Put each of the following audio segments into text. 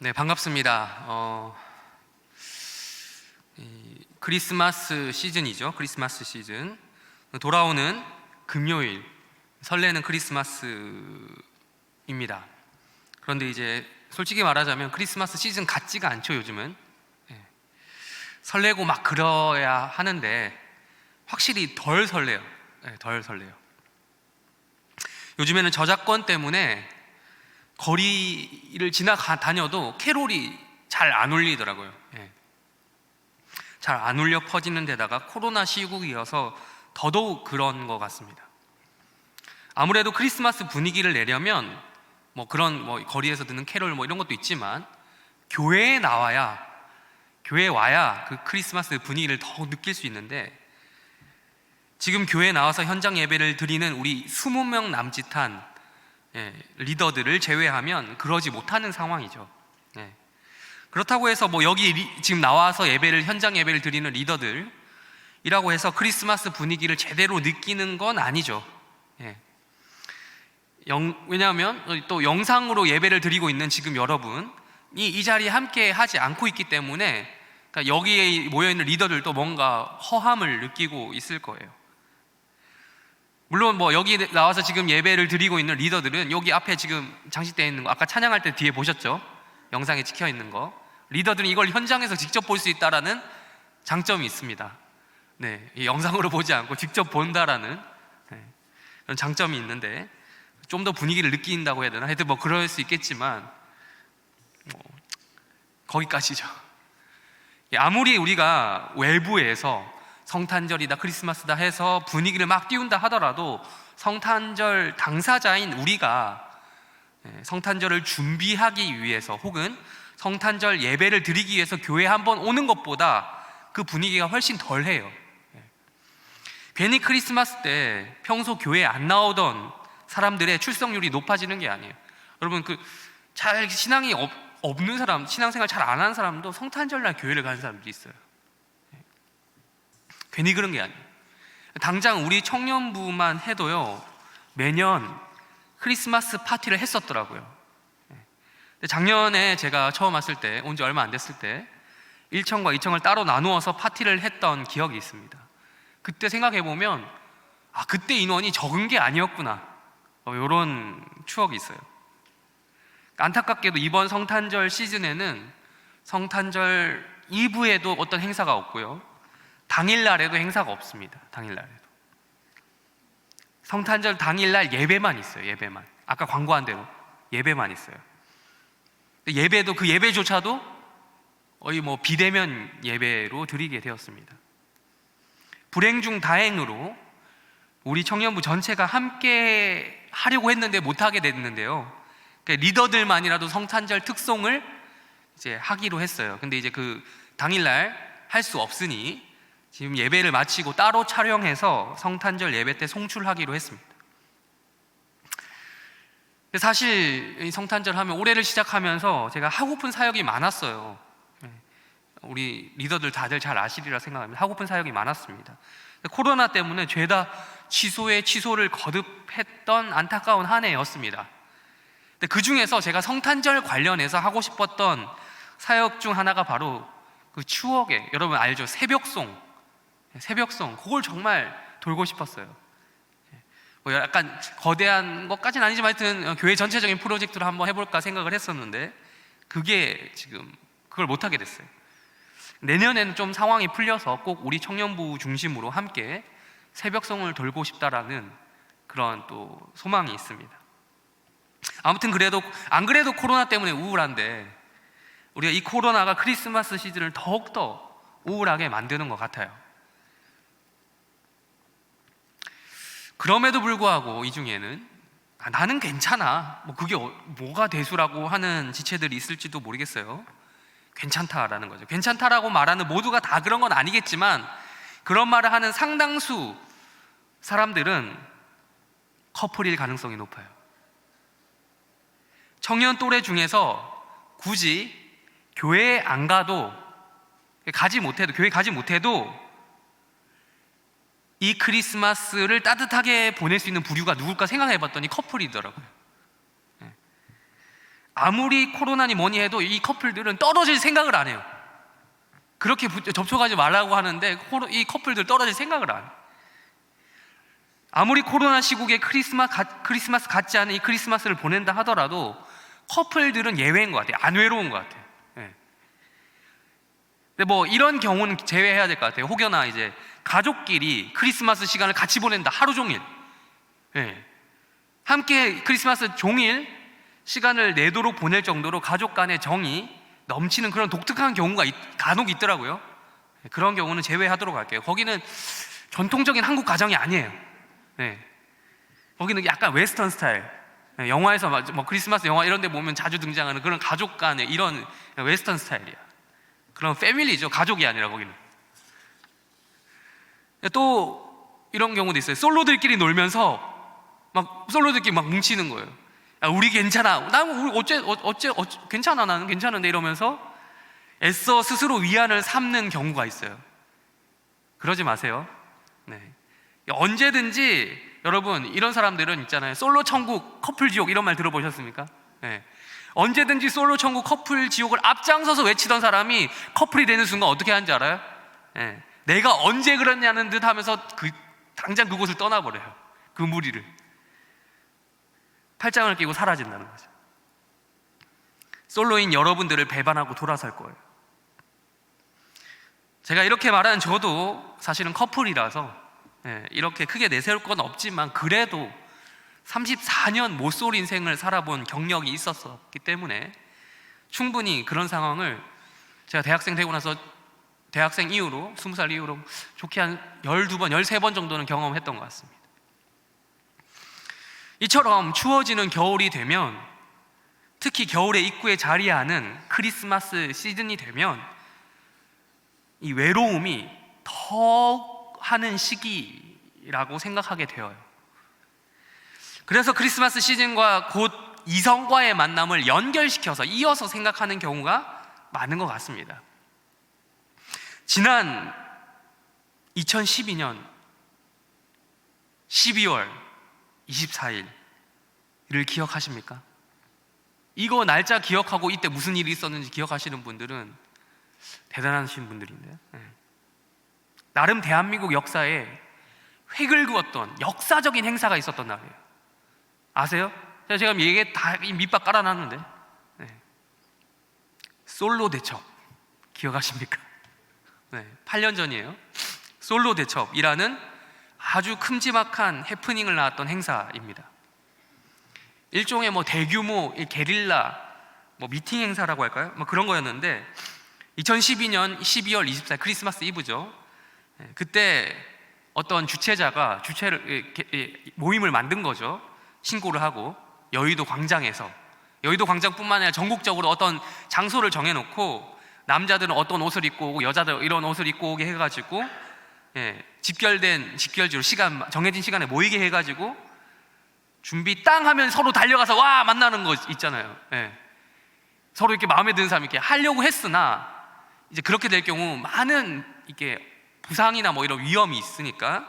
네, 반갑습니다. 크리스마스 시즌이죠. 크리스마스 시즌. 돌아오는 금요일, 설레는 크리스마스입니다. 그런데 이제 솔직히 말하자면 크리스마스 시즌 같지가 않죠, 요즘은. 설레고 막 그러야 하는데 확실히 덜 설레요. 덜 설레요. 요즘에는 저작권 때문에 거리를 다녀도 캐롤이 잘 안 울리더라고요. 잘 안 울려 퍼지는 데다가 코로나 시국이어서 더더욱 그런 것 같습니다. 아무래도 크리스마스 분위기를 내려면 그런 거리에서 듣는 캐롤 이런 것도 있지만 교회에 와야 그 크리스마스 분위기를 더 느낄 수 있는데, 지금 교회에 나와서 현장 예배를 드리는 우리 20명 남짓한 리더들을 제외하면 그러지 못하는 상황이죠. 그렇다고 해서 여기 지금 나와서 현장 예배를 드리는 리더들이라고 해서 크리스마스 분위기를 제대로 느끼는 건 아니죠. 왜냐하면 또 영상으로 예배를 드리고 있는 지금 여러분이 이 자리에 함께 하지 않고 있기 때문에, 그러니까 여기에 모여있는 리더들도 뭔가 허함을 느끼고 있을 거예요. 물론 여기 나와서 지금 예배를 드리고 있는 리더들은 여기 앞에 지금 장식되어 있는 거, 아까 찬양할 때 뒤에 보셨죠? 영상에 찍혀 있는 거. 리더들은 이걸 현장에서 직접 볼 수 있다라는 장점이 있습니다. 이 영상으로 보지 않고 직접 본다라는 그런 장점이 있는데, 좀 더 분위기를 느낀다고 해야 되나? 하여튼 그럴 수 있겠지만 거기까지죠. 아무리 우리가 외부에서 성탄절이다 크리스마스다 해서 분위기를 막 띄운다 하더라도 성탄절 당사자인 우리가 성탄절을 준비하기 위해서 혹은 성탄절 예배를 드리기 위해서 교회에 한번 오는 것보다 그 분위기가 훨씬 덜해요. 괜히 크리스마스 때 평소 교회에 안 나오던 사람들의 출석률이 높아지는 게 아니에요. 여러분, 잘 신앙이 없는 사람, 신앙생활 잘 안 하는 사람도 성탄절날 교회를 가는 사람들이 있어요. 괜히 그런 게 아니에요. 당장 우리 청년부만 해도요, 매년 크리스마스 파티를 했었더라고요. 작년에 제가 처음 왔을 때, 온 지 얼마 안 됐을 때 1층과 2층을 따로 나누어서 파티를 했던 기억이 있습니다. 그때 생각해보면 그때 인원이 적은 게 아니었구나, 이런 추억이 있어요. 안타깝게도 이번 성탄절 시즌에는 성탄절 이브에도 어떤 행사가 없고요, 당일날에도 행사가 없습니다. 당일날에도 성탄절 당일날 예배만 있어요. 예배만. 아까 광고한 대로 예배만 있어요. 예배도 그 예배조차도 거의 비대면 예배로 드리게 되었습니다. 불행 중 다행으로 우리 청년부 전체가 함께 하려고 했는데 못하게 됐는데요, 리더들만이라도 성탄절 특송을 이제 하기로 했어요. 근데 이제 그 당일날 할 수 없으니 지금 예배를 마치고 따로 촬영해서 성탄절 예배 때 송출하기로 했습니다. 사실 이 성탄절 하면, 올해를 시작하면서 제가 하고픈 사역이 많았어요. 우리 리더들 다들 잘 아시리라 생각합니다. 하고픈 사역이 많았습니다. 코로나 때문에 죄다 취소를 거듭했던 안타까운 한 해였습니다. 그 중에서 제가 성탄절 관련해서 하고 싶었던 사역 중 하나가 바로 그 추억의, 여러분 알죠? 새벽송, 그걸 정말 돌고 싶었어요. 약간 거대한 것까지는 아니지만 하여튼 교회 전체적인 프로젝트를 한번 해볼까 생각을 했었는데 그게 지금 그걸 못하게 됐어요. 내년에는 좀 상황이 풀려서 꼭 우리 청년부 중심으로 함께 새벽송을 돌고 싶다라는 그런 또 소망이 있습니다. 아무튼 안 그래도 코로나 때문에 우울한데 우리가 이 코로나가 크리스마스 시즌을 더욱더 우울하게 만드는 것 같아요. 그럼에도 불구하고 이 중에는 나는 괜찮아, 그게 뭐가 대수라고 하는 지체들이 있을지도 모르겠어요. 괜찮다라는 거죠. 괜찮다라고 말하는 모두가 다 그런 건 아니겠지만, 그런 말을 하는 상당수 사람들은 커플일 가능성이 높아요. 청년 또래 중에서 굳이 교회에 안 가도, 교회 가지 못해도 이 크리스마스를 따뜻하게 보낼 수 있는 부류가 누굴까 생각해 봤더니 커플이더라고요. 아무리 코로나니 뭐니 해도 이 커플들은 떨어질 생각을 안 해요. 그렇게 접촉하지 말라고 하는데 이 커플들 떨어질 생각을 안 해요. 아무리 코로나 시국에 크리스마스 같지 않은 이 크리스마스를 보낸다 하더라도 커플들은 예외인 것 같아요. 안 외로운 것 같아요. 근데 뭐 이런 경우는 제외해야 될 것 같아요. 혹여나 이제 가족끼리 크리스마스 시간을 같이 보낸다, 하루 종일, 함께 크리스마스 종일 시간을 내도록 보낼 정도로 가족 간의 정이 넘치는 그런 독특한 경우가 간혹 있더라고요. 그런 경우는 제외하도록 할게요. 거기는 전통적인 한국 가정이 아니에요. 거기는 약간 웨스턴 스타일, 영화에서 뭐 크리스마스 영화 이런 데 보면 자주 등장하는 그런 가족 간의 이런 웨스턴 스타일이야. 그런 패밀리죠. 가족이 아니라 거기는. 또 이런 경우도 있어요. 솔로들끼리 놀면서 솔로들끼리 뭉치는 거예요. 야, 우리 괜찮아. 나는 우리 어째 괜찮아. 나는 괜찮은데 이러면서 애써 스스로 위안을 삼는 경우가 있어요. 그러지 마세요. 언제든지 여러분, 이런 사람들은 있잖아요. 솔로 천국, 커플 지옥 이런 말 들어보셨습니까? 언제든지 솔로 천국, 커플 지옥을 앞장서서 외치던 사람이 커플이 되는 순간 어떻게 하는지 알아요? 내가 언제 그랬냐는 듯 하면서 당장 그곳을 떠나버려요. 그 무리를. 팔짱을 끼고 사라진다는 거죠. 솔로인 여러분들을 배반하고 돌아설 거예요. 제가 이렇게 말하는 저도 사실은 커플이라서 이렇게 크게 내세울 건 없지만 그래도 34년 모쏠 인생을 살아본 경력이 있었기 때문에 충분히 그런 상황을 제가 대학생 되고 나서 대학생 이후로 20살 이후로 좋게 한 12번, 13번 정도는 경험했던 것 같습니다. 이처럼 추워지는 겨울이 되면, 특히 겨울의 입구에 자리하는 크리스마스 시즌이 되면 이 외로움이 더 하는 시기라고 생각하게 되어요. 그래서 크리스마스 시즌과 곧 이성과의 만남을 연결시켜서 이어서 생각하는 경우가 많은 것 같습니다. 지난 2012년 12월 24일을 기억하십니까? 이거 날짜 기억하고 이때 무슨 일이 있었는지 기억하시는 분들은 대단하신 분들인데요. 나름 대한민국 역사에 획을 그었던 역사적인 행사가 있었던 날이에요. 아세요? 제가 얘기에 다 밑밥 깔아놨는데, 솔로 대첩 기억하십니까? 8년 전이에요. 솔로 대첩이라는 아주 큼지막한 해프닝을 낳았던 행사입니다. 일종의 대규모 게릴라 미팅 행사라고 할까요? 그런 거였는데 2012년 12월 24일 크리스마스 이브죠. 그때 어떤 주최자가 모임을 만든 거죠. 신고를 하고 여의도 광장에서, 여의도 광장뿐만 아니라 전국적으로 어떤 장소를 정해놓고 남자들은 어떤 옷을 입고 오고 여자들 이런 옷을 입고 오게 해가지고 집결지로 정해진 시간에 모이게 해가지고 준비 땅 하면 서로 달려가서 와 만나는 거 있잖아요. 서로 이렇게 마음에 드는 사람이 이렇게 하려고 했으나 이제 그렇게 될 경우 많은 이게 부상이나 이런 위험이 있으니까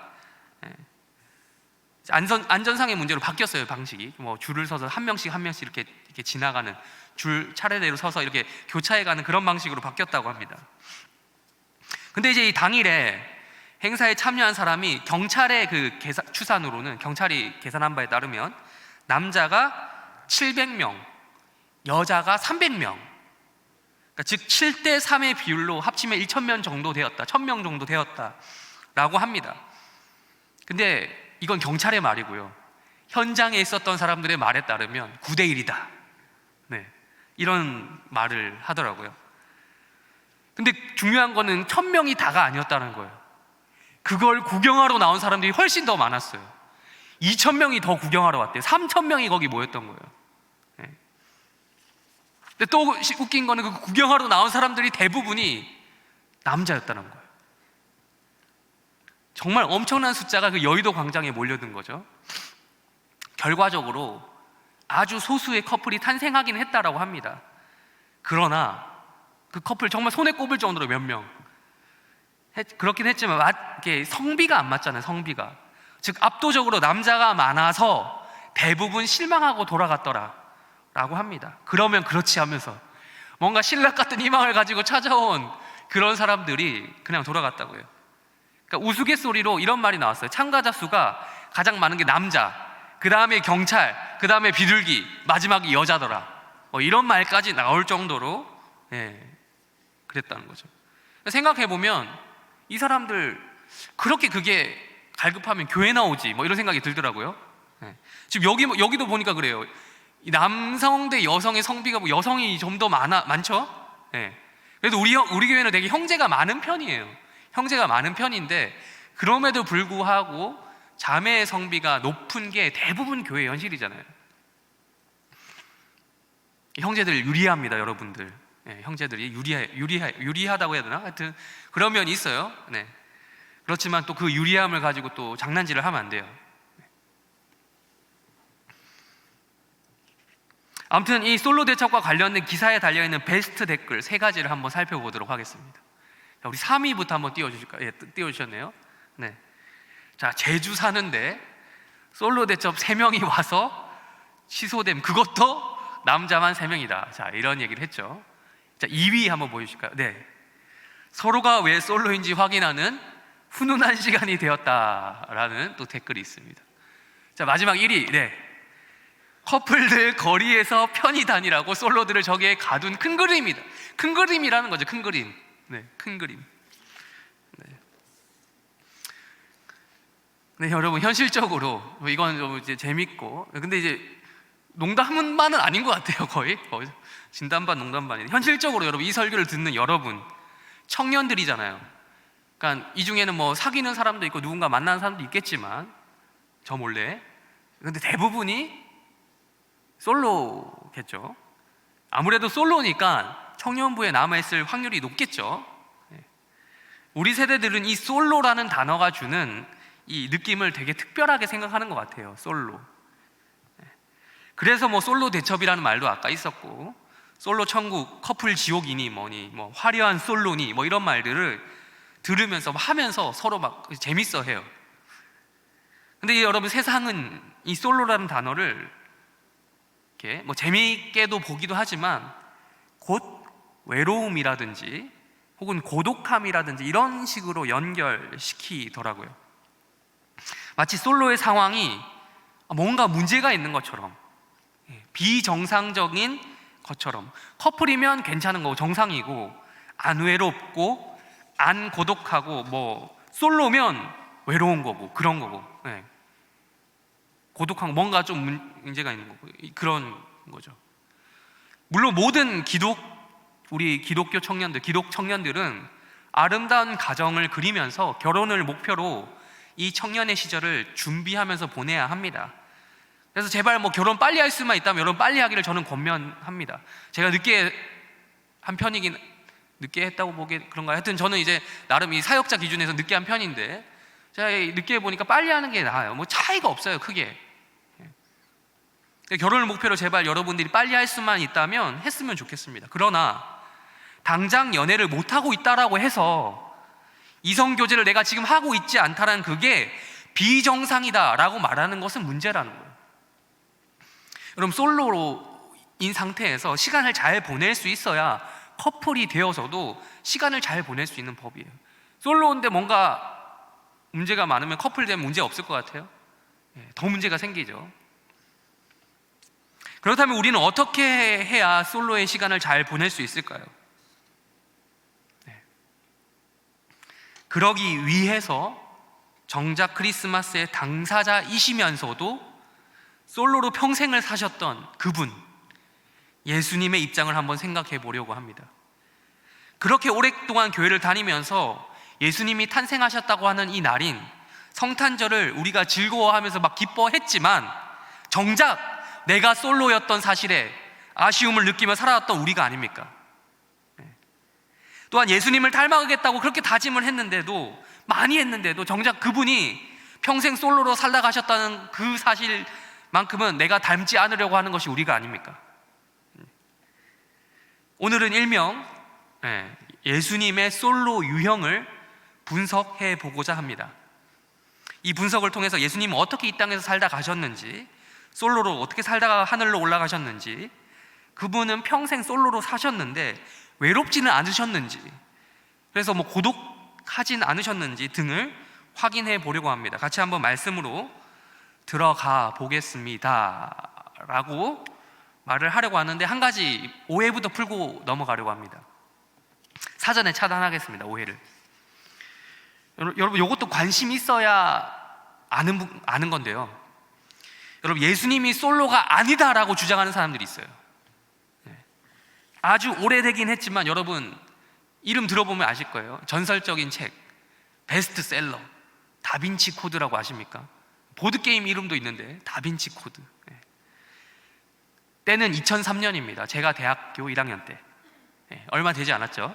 안전상의 문제로 바뀌었어요. 방식이 줄을 서서 한 명씩 이렇게 지나가는 줄 차례대로 서서 이렇게 교차해가는 그런 방식으로 바뀌었다고 합니다. 근데 이제 이 당일에 행사에 참여한 사람이 경찰의 추산으로는, 경찰이 계산한 바에 따르면 남자가 700명, 여자가 300명, 그러니까 즉 7대 3의 비율로 합치면 1,000명 정도 되었다, 1,000명 정도 되었다라고 합니다. 근데 이건 경찰의 말이고요. 현장에 있었던 사람들의 말에 따르면 9대 1이다. 이런 말을 하더라고요. 근데 중요한 거는 1,000명이 다가 아니었다는 거예요. 그걸 구경하러 나온 사람들이 훨씬 더 많았어요. 2,000명이 더 구경하러 왔대요. 3,000명이 거기 모였던 거예요. 근데 또 웃긴 거는 그 구경하러 나온 사람들이 대부분이 남자였다는 거예요. 정말 엄청난 숫자가 그 여의도 광장에 몰려든 거죠. 결과적으로 아주 소수의 커플이 탄생하긴 했다라고 합니다. 그러나 그 커플 정말 손에 꼽을 정도로 몇 명, 그렇긴 했지만 성비가 안 맞잖아요. 성비가, 즉 압도적으로 남자가 많아서 대부분 실망하고 돌아갔더라 합니다. 그러면 그렇지 하면서 뭔가 신락 같은 희망을 가지고 찾아온 그런 사람들이 그냥 돌아갔다고요. 그러니까 우스갯소리로 이런 말이 나왔어요. 참가자 수가 가장 많은 게 남자, 그 다음에 경찰, 그 다음에 비둘기, 마지막이 여자더라. 이런 말까지 나올 정도로 그랬다는 거죠. 생각해보면 이 사람들 그렇게 그게 갈급하면 교회 나오지 이런 생각이 들더라고요. 지금 여기도 보니까 그래요. 이 남성 대 여성의 성비가 여성이 좀 더 많죠? 그래도 우리 교회는 되게 형제가 많은 편이에요. 형제가 많은 편인데 그럼에도 불구하고 자매의 성비가 높은 게 대부분 교회 현실이잖아요. 형제들 유리합니다, 여러분들. 형제들이 유리하다고 해야 되나? 하여튼 그런 면이 있어요. 그렇지만 또 그 유리함을 가지고 또 장난질을 하면 안 돼요. 아무튼 이 솔로 대첩과 관련된 기사에 달려있는 베스트 댓글 3가지를 한번 살펴보도록 하겠습니다. 자, 우리 3위부터 한번 띄워주실까요? 띄워주셨네요. 자, 제주 사는데 솔로 대첩 3명이 와서 취소됨. 그것도 남자만 3명이다. 자, 이런 얘기를 했죠. 자, 2위 한번 보여주실까요? 서로가 왜 솔로인지 확인하는 훈훈한 시간이 되었다라는 또 댓글이 있습니다. 자, 마지막 1위. 커플들 거리에서 편히 다니라고 솔로들을 저기에 가둔 큰 그림이다. 큰 그림이라는 거죠. 큰 그림. 큰 그림. 여러분, 현실적으로 이건 좀 이제 재밌고, 근데 이제 농담만은 아닌 것 같아요. 거의 진담반 농담반이. 현실적으로 여러분, 이 설교를 듣는 여러분 청년들이잖아요. 그러니까 이 중에는 뭐 사귀는 사람도 있고 누군가 만나는 사람도 있겠지만 저 몰래. 근데 대부분이 솔로겠죠. 아무래도 솔로니까 청년부에 남아있을 확률이 높겠죠. 우리 세대들은 이 솔로라는 단어가 주는 이 느낌을 되게 특별하게 생각하는 것 같아요. 솔로. 그래서 뭐 솔로 대첩이라는 말도 아까 있었고, 솔로 천국, 커플 지옥이니 뭐니, 뭐 화려한 솔로니 뭐 이런 말들을 들으면서 하면서 서로 막 재밌어 해요. 근데 여러분, 세상은 이 솔로라는 단어를 이렇게 뭐 재미있게도 보기도 하지만 곧 외로움이라든지 혹은 고독함이라든지 이런 식으로 연결시키더라고요. 마치 솔로의 상황이 뭔가 문제가 있는 것처럼, 비정상적인 것처럼. 커플이면 괜찮은 거고 정상이고, 안 외롭고 안 고독하고, 뭐 솔로면 외로운 거고 그런 거고, 고독한 뭔가 좀 문제가 있는 거고 그런 거죠. 물론 모든 우리 기독교 청년들, 기독 청년들은 아름다운 가정을 그리면서 결혼을 목표로 이 청년의 시절을 준비하면서 보내야 합니다. 그래서 제발 뭐 결혼 빨리 할 수만 있다면 여러분 빨리 하기를 저는 권면합니다. 제가 늦게 했다고 보기에 그런가요? 하여튼 저는 이제 나름 이 사역자 기준에서 늦게 한 편인데, 제가 늦게 해보니까 빨리 하는 게 나아요. 뭐 차이가 없어요, 크게. 결혼을 목표로 제발 여러분들이 빨리 할 수만 있다면 했으면 좋겠습니다. 그러나 당장 연애를 못하고 있다라고 해서 이성교제를 내가 지금 하고 있지 않다라는 그게 비정상이다라고 말하는 것은 문제라는 거예요. 여러분, 솔로인 상태에서 시간을 잘 보낼 수 있어야 커플이 되어서도 시간을 잘 보낼 수 있는 법이에요. 솔로인데 뭔가 문제가 많으면 커플 되면 문제 없을 것 같아요? 더 문제가 생기죠. 그렇다면 우리는 어떻게 해야 솔로의 시간을 잘 보낼 수 있을까요? 그러기 위해서 정작 크리스마스의 당사자이시면서도 솔로로 평생을 사셨던 그분, 예수님의 입장을 한번 생각해 보려고 합니다. 그렇게 오랫동안 교회를 다니면서 예수님이 탄생하셨다고 하는 이 날인 성탄절을 우리가 즐거워하면서 막 기뻐했지만 정작 내가 솔로였던 사실에 아쉬움을 느끼며 살아왔던 우리가 아닙니까? 또한 예수님을 닮아가겠다고 그렇게 다짐을 했는데도, 많이 했는데도 정작 그분이 평생 솔로로 살다 가셨다는 그 사실만큼은 내가 닮지 않으려고 하는 것이 우리가 아닙니까? 오늘은 일명 예수님의 솔로 유형을 분석해 보고자 합니다. 이 분석을 통해서 예수님은 어떻게 이 땅에서 살다 가셨는지, 솔로로 어떻게 살다가 하늘로 올라가셨는지, 그분은 평생 솔로로 사셨는데 외롭지는 않으셨는지, 그래서 뭐 고독하진 않으셨는지 등을 확인해 보려고 합니다. 같이 한번 말씀으로 들어가 보겠습니다 라고 말을 하려고 하는데, 한 가지 오해부터 풀고 넘어가려고 합니다. 사전에 차단하겠습니다, 오해를. 여러분, 이것도 관심 있어야 아는 건데요, 여러분, 예수님이 솔로가 아니다라고 주장하는 사람들이 있어요. 아주 오래되긴 했지만 여러분 이름 들어보면 아실 거예요. 전설적인 책, 베스트셀러 다빈치 코드라고 아십니까? 보드게임 이름도 있는데 다빈치 코드. 때는 2003년입니다. 제가 대학교 1학년 때. 얼마 되지 않았죠.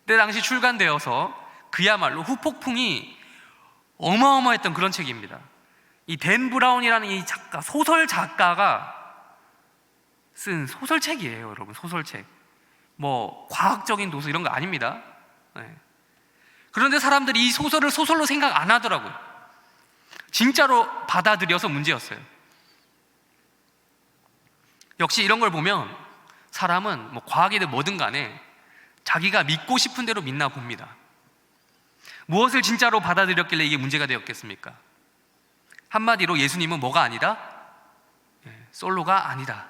그때 당시 출간되어서 그야말로 후폭풍이 어마어마했던 그런 책입니다. 이 댄 브라운이라는 이 작가, 소설 작가가 쓴 소설책이에요, 여러분. 소설책. 뭐 과학적인 도서 이런 거 아닙니다. 그런데 사람들이 이 소설을 소설로 생각 안 하더라고요. 진짜로 받아들여서 문제였어요. 역시 이런 걸 보면 사람은 뭐 과학이든 뭐든 간에 자기가 믿고 싶은 대로 믿나 봅니다. 무엇을 진짜로 받아들였길래 이게 문제가 되었겠습니까? 한마디로 예수님은 뭐가 아니다? 솔로가 아니다.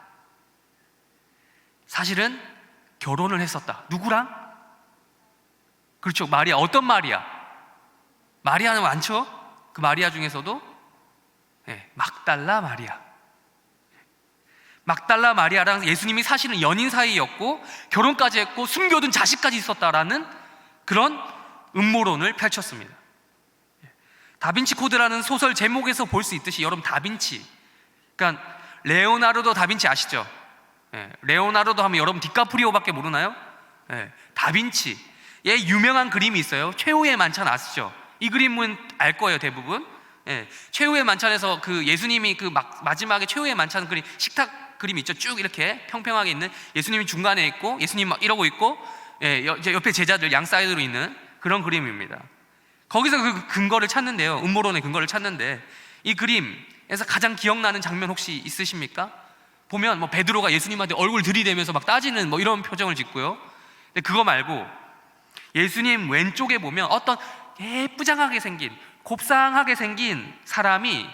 사실은 결혼을 했었다. 누구랑? 그렇죠, 마리아. 어떤 마리아? 마리아는 많죠? 그 마리아 중에서도 막달라 마리아. 막달라 마리아랑 예수님이 사실은 연인 사이였고 결혼까지 했고 숨겨둔 자식까지 있었다라는 그런 음모론을 펼쳤습니다. 다빈치 코드라는 소설 제목에서 볼 수 있듯이, 여러분, 다빈치, 그러니까 레오나르도 다빈치 아시죠? 레오나르도 하면 여러분 디카프리오밖에 모르나요? 다빈치. 유명한 그림이 있어요. 최후의 만찬 아시죠? 이 그림은 알 거예요, 대부분. 최후의 만찬에서 그 예수님이 그 마지막에 최후의 만찬 그림, 식탁 그림 있죠? 쭉 이렇게 평평하게 있는 예수님이 중간에 있고 예수님 막 이러고 있고 옆에 제자들 양 사이드로 있는 그런 그림입니다. 거기서 그 근거를 찾는데요, 음모론의 근거를 찾는데, 이 그림에서 가장 기억나는 장면 혹시 있으십니까? 보면 뭐 베드로가 예수님한테 얼굴 들이대면서 막 따지는 뭐 이런 표정을 짓고요. 근데 그거 말고 예수님 왼쪽에 보면 어떤 예쁘장하게 생긴, 곱상하게 생긴 사람이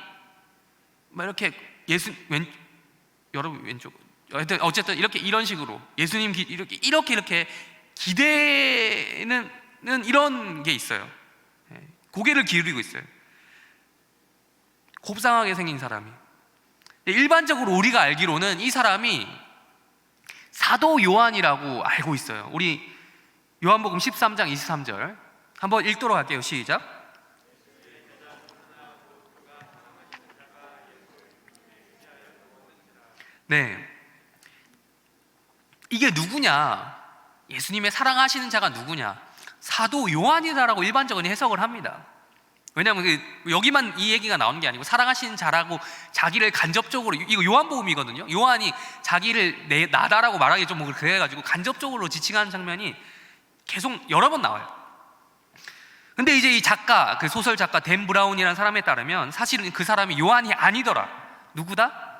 막 이렇게 여러분 왼쪽, 어쨌든 이렇게 이런 식으로 예수님 이렇게 기대는 이런 게 있어요. 고개를 기울이고 있어요. 곱상하게 생긴 사람이. 일반적으로 우리가 알기로는 이 사람이 사도 요한이라고 알고 있어요. 우리 요한복음 13장 23절 한번 읽도록 할게요. 시작. 네, 이게 누구냐? 예수님의 사랑하시는 자가 누구냐? 사도 요한이다라고 일반적으로 해석을 합니다. 왜냐하면 여기만 이 얘기가 나오는 게 아니고 사랑하시는 자라고 자기를 간접적으로, 이거 요한복음이거든요. 요한이 자기를 나다라고 말하기 좀 그래가지고 간접적으로 지칭하는 장면이 계속 여러 번 나와요. 근데 이제 이 작가, 그 소설 작가 댄 브라운이라는 사람에 따르면 사실은 그 사람이 요한이 아니더라. 누구다?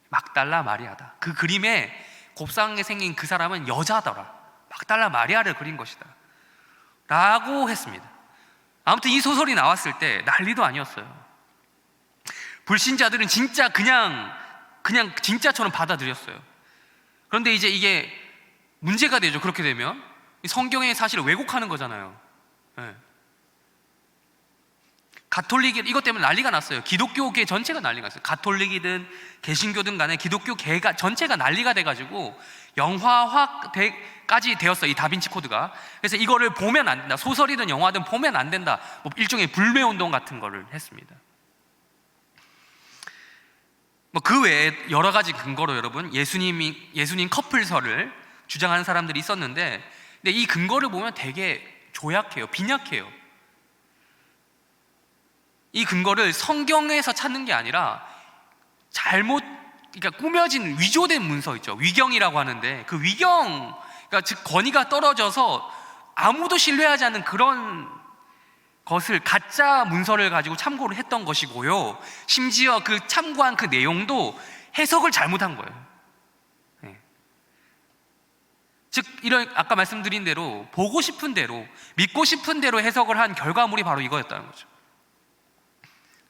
막달라 마리아다. 그 그림에 곱상하게 생긴 그 사람은 여자더라. 막달라 마리아를 그린 것이다 라고 했습니다. 아무튼 이 소설이 나왔을 때 난리도 아니었어요. 불신자들은 진짜 그냥 진짜처럼 받아들였어요. 그런데 이제 이게 문제가 되죠. 그렇게 되면 성경의 사실을 왜곡하는 거잖아요. 가톨릭, 이것 때문에 난리가 났어요. 기독교계 전체가 난리가 났어요. 가톨릭이든 개신교든 간에 기독교계가 전체가 난리가 돼가지고 영화화까지 되었어요, 이 다빈치 코드가. 그래서 이거를 보면 안 된다, 소설이든 영화든 보면 안 된다, 뭐 일종의 불매운동 같은 거를 했습니다. 뭐 그 외에 여러 가지 근거로 여러분 예수님 커플설을 주장하는 사람들이 있었는데, 근데 이 근거를 보면 되게 조약해요, 빈약해요. 이 근거를 성경에서 찾는 게 아니라 그러니까 꾸며진 위조된 문서 있죠. 위경이라고 하는데 그 위경, 그러니까 즉 권위가 떨어져서 아무도 신뢰하지 않는 그런 것을 가짜 문서를 가지고 참고를 했던 것이고요. 심지어 그 참고한 그 내용도 해석을 잘못한 거예요. 즉 이런 아까 말씀드린 대로 보고 싶은 대로 믿고 싶은 대로 해석을 한 결과물이 바로 이거였다는 거죠.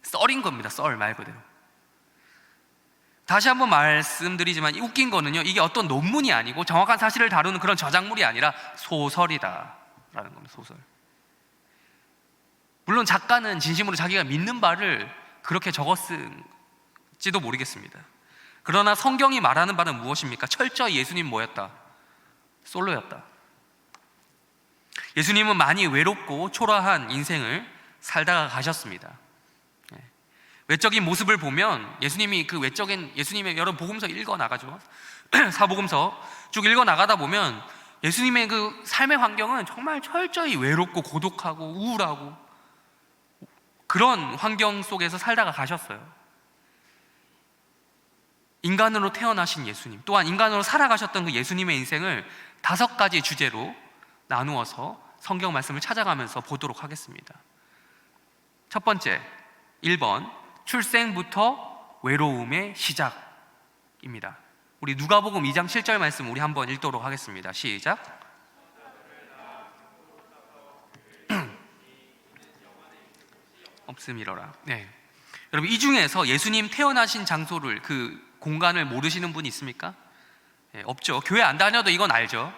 썰인 겁니다. 썰 말 그대로. 다시 한번 말씀드리지만 웃긴 거는요, 이게 어떤 논문이 아니고 정확한 사실을 다루는 그런 저작물이 아니라 소설이다라는 겁니다. 소설. 물론 작가는 진심으로 자기가 믿는 바를 그렇게 적었을지도 모르겠습니다. 그러나 성경이 말하는 바는 무엇입니까? 철저히 예수님 뭐였다? 솔로였다. 예수님은 많이 외롭고 초라한 인생을 살다가 가셨습니다. 외적인 모습을 보면 예수님이 그 외적인 예수님의 여러 복음서 읽어 나가죠. 사복음서 쭉 읽어 나가다 보면 예수님의 그 삶의 환경은 정말 철저히 외롭고 고독하고 우울하고 그런 환경 속에서 살다가 가셨어요. 인간으로 태어나신 예수님, 또한 인간으로 살아가셨던 그 예수님의 인생을 5가지 주제로 나누어서 성경 말씀을 찾아가면서 보도록 하겠습니다. 첫 번째, 1번 출생부터 외로움의 시작입니다. 우리 누가복음 2장 7절 말씀 우리 한번 읽도록 하겠습니다. 시작. 없음이러라. 네. 여러분, 이 중에서 예수님 태어나신 장소를 그 공간을 모르시는 분 있습니까? 네, 없죠. 교회 안 다녀도 이건 알죠.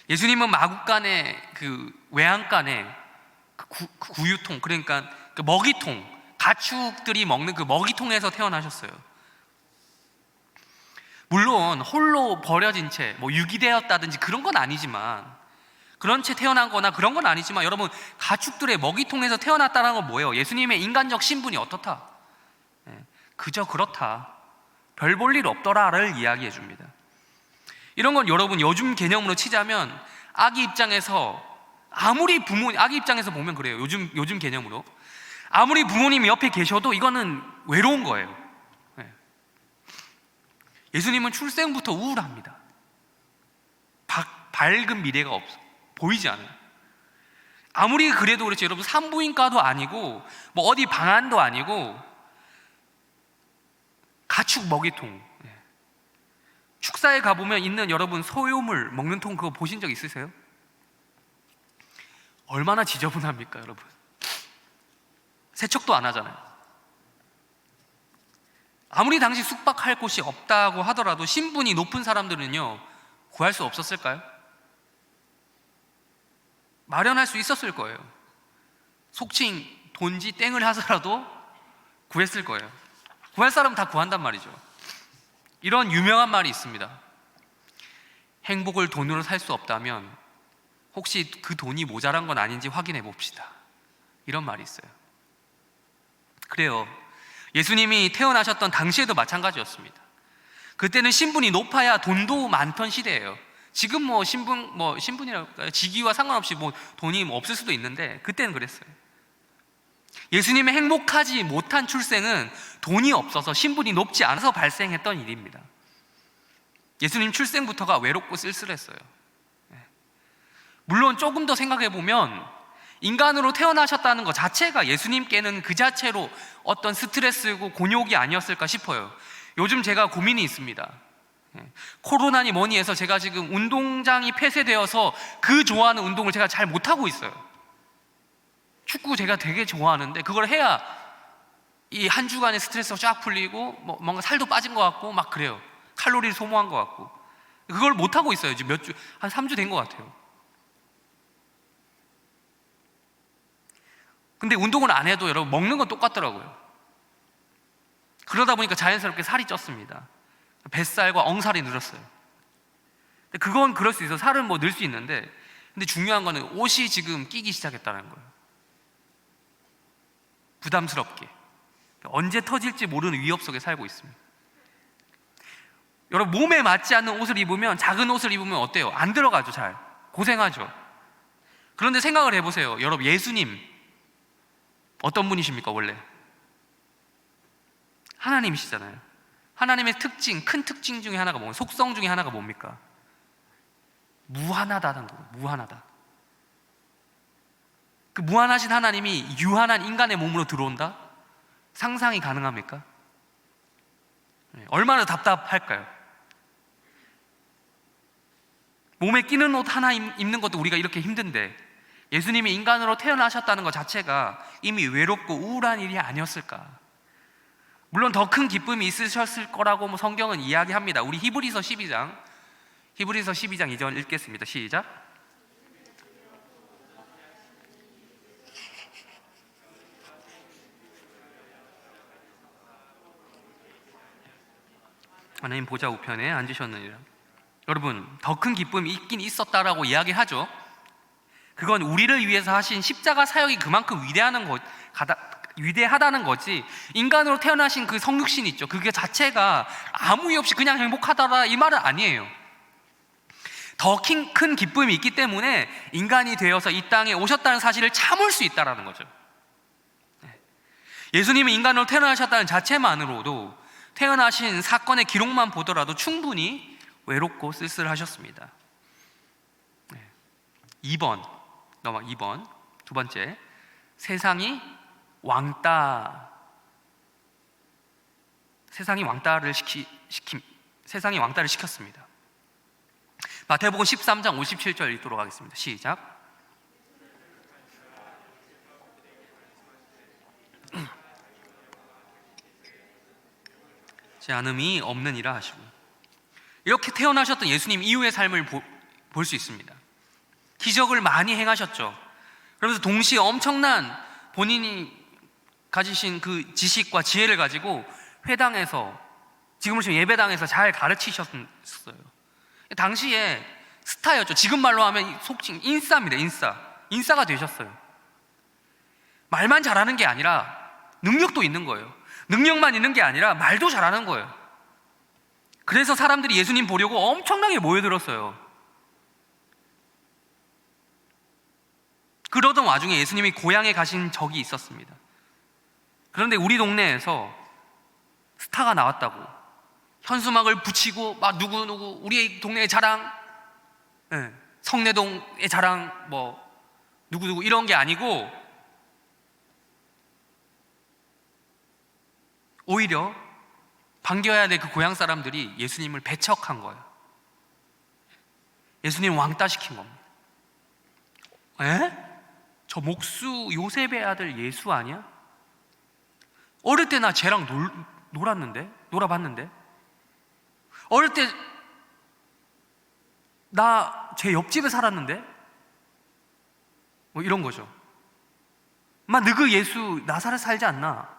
예수님은 마구간에 그 외양간에 그 구유통, 그러니까 그 먹이통, 가축들이 먹는 그 먹이통에서 태어나셨어요. 물론 홀로 버려진 채 뭐 유기되었다든지 그런 건 아니지만, 그런 채 태어난 거나 그런 건 아니지만, 여러분, 가축들의 먹이통에서 태어났다는 건 뭐예요? 예수님의 인간적 신분이 어떻다? 그저 그렇다, 별 볼 일 없더라를 이야기해 줍니다. 이런 건 여러분 요즘 개념으로 치자면 아기 입장에서 아무리 아기 입장에서 보면 그래요. 요즘 개념으로 아무리 부모님이 옆에 계셔도 이거는 외로운 거예요. 예수님은 출생부터 우울합니다. 밝은 미래가 보이지 않아요. 아무리 그래도 그렇지, 여러분, 산부인과도 아니고 뭐 어디 방안도 아니고 가축 먹이통, 축사에 가보면 있는 여러분 소유물 먹는 통, 그거 보신 적 있으세요? 얼마나 지저분합니까, 여러분? 세척도 안 하잖아요. 아무리 당시 숙박할 곳이 없다고 하더라도 신분이 높은 사람들은요 구할 수 없었을까요? 마련할 수 있었을 거예요. 속칭 돈지 땡을 하서라도 구했을 거예요. 구할 사람은 다 구한단 말이죠. 이런 유명한 말이 있습니다. 행복을 돈으로 살 수 없다면 혹시 그 돈이 모자란 건 아닌지 확인해 봅시다. 이런 말이 있어요. 그래요. 예수님이 태어나셨던 당시에도 마찬가지였습니다. 그때는 신분이 높아야 돈도 많던 시대예요. 지금 신분이랄까요? 직위와 상관없이 돈이 없을 수도 있는데 그때는 그랬어요. 예수님의 행복하지 못한 출생은 돈이 없어서 신분이 높지 않아서 발생했던 일입니다. 예수님 출생부터가 외롭고 쓸쓸했어요. 물론 조금 더 생각해 보면 인간으로 태어나셨다는 것 자체가 예수님께는 그 자체로 어떤 스트레스고 곤욕이 아니었을까 싶어요. 요즘 제가 고민이 있습니다. 코로나니 뭐니 해서 제가 지금 운동장이 폐쇄되어서 그 좋아하는 운동을 제가 잘 못하고 있어요. 축구 제가 되게 좋아하는데 그걸 해야 이 한 주간의 스트레스가 쫙 풀리고 뭔가 살도 빠진 것 같고 막 그래요. 칼로리를 소모한 것 같고. 그걸 못하고 있어요. 지금 한 3주 된 것 같아요. 근데 운동을 안 해도 여러분 먹는 건 똑같더라고요. 그러다 보니까 자연스럽게 살이 쪘습니다. 뱃살과 엉살이 늘었어요. 그건 그럴 수 있어. 살은 늘 수 있는데, 근데 중요한 거는 옷이 지금 끼기 시작했다는 거예요. 부담스럽게. 언제 터질지 모르는 위협 속에 살고 있습니다. 여러분, 몸에 맞지 않는 옷을 입으면, 작은 옷을 입으면 어때요? 안 들어가죠. 잘 고생하죠. 그런데 생각을 해보세요. 여러분, 예수님 어떤 분이십니까? 원래 하나님이시잖아요. 하나님의 특징, 큰 특징 중에 하나가 뭡니까? 속성 중에 하나가 뭡니까? 무한하다는 거예요. 무한하다. 그 무한하신 하나님이 유한한 인간의 몸으로 들어온다? 상상이 가능합니까? 얼마나 답답할까요? 몸에 끼는 옷 하나 입는 것도 우리가 이렇게 힘든데 예수님이 인간으로 태어나셨다는 것 자체가 이미 외롭고 우울한 일이 아니었을까? 물론 더 큰 기쁨이 있으셨을 거라고 성경은 이야기합니다. 우리 히브리서 12장 2절 읽겠습니다. 시작. 하나님 보좌 우편에 앉으셨느니라. 여러분, 더 큰 기쁨이 있긴 있었다라고 이야기하죠. 그건 우리를 위해서 하신 십자가 사역이 그만큼 위대하다는 거지, 인간으로 태어나신 그 성육신 있죠, 그게 자체가 아무 이유 없이 그냥 행복하다라 이 말은 아니에요. 더 큰 기쁨이 있기 때문에 인간이 되어서 이 땅에 오셨다는 사실을 참을 수 있다는 거죠. 예수님이 인간으로 태어나셨다는 자체만으로도 태어나신 사건의 기록만 보더라도 충분히 외롭고 쓸쓸하셨습니다. 2번 두 번째, 세상이 왕따를 시켰습니다. 마태복음 13장 57절 읽도록 하겠습니다. 시작. 제 안음이 없느니라 하시고, 이렇게 태어나셨던 예수님 이후의 삶을 볼 수 있습니다. 기적을 많이 행하셨죠. 그러면서 동시에 엄청난 본인이 가지신 그 지식과 지혜를 가지고 회당에서, 지금으로 치면 예배당에서 잘 가르치셨어요. 당시에 스타였죠. 지금 말로 하면 속칭 인싸입니다. 인싸가 되셨어요. 말만 잘하는 게 아니라 능력도 있는 거예요. 능력만 있는 게 아니라 말도 잘하는 거예요. 그래서 사람들이 예수님 보려고 엄청나게 모여들었어요. 그러던 와중에 예수님이 고향에 가신 적이 있었습니다. 그런데 우리 동네에서 스타가 나왔다고 현수막을 붙이고 막 누구 우리 동네의 자랑, 성내동의 자랑, 뭐 누구 이런 게 아니고 오히려 반겨야 될 그 고향 사람들이 예수님을 배척한 거예요. 예수님 왕따시킨 겁니다. 저 목수 요셉의 아들 예수 아니야? 어릴 때 나 쟤랑 놀아봤는데, 어릴 때 나 쟤 옆집에 살았는데, 뭐 이런 거죠. 너그 예수 나사렛 살지 않나?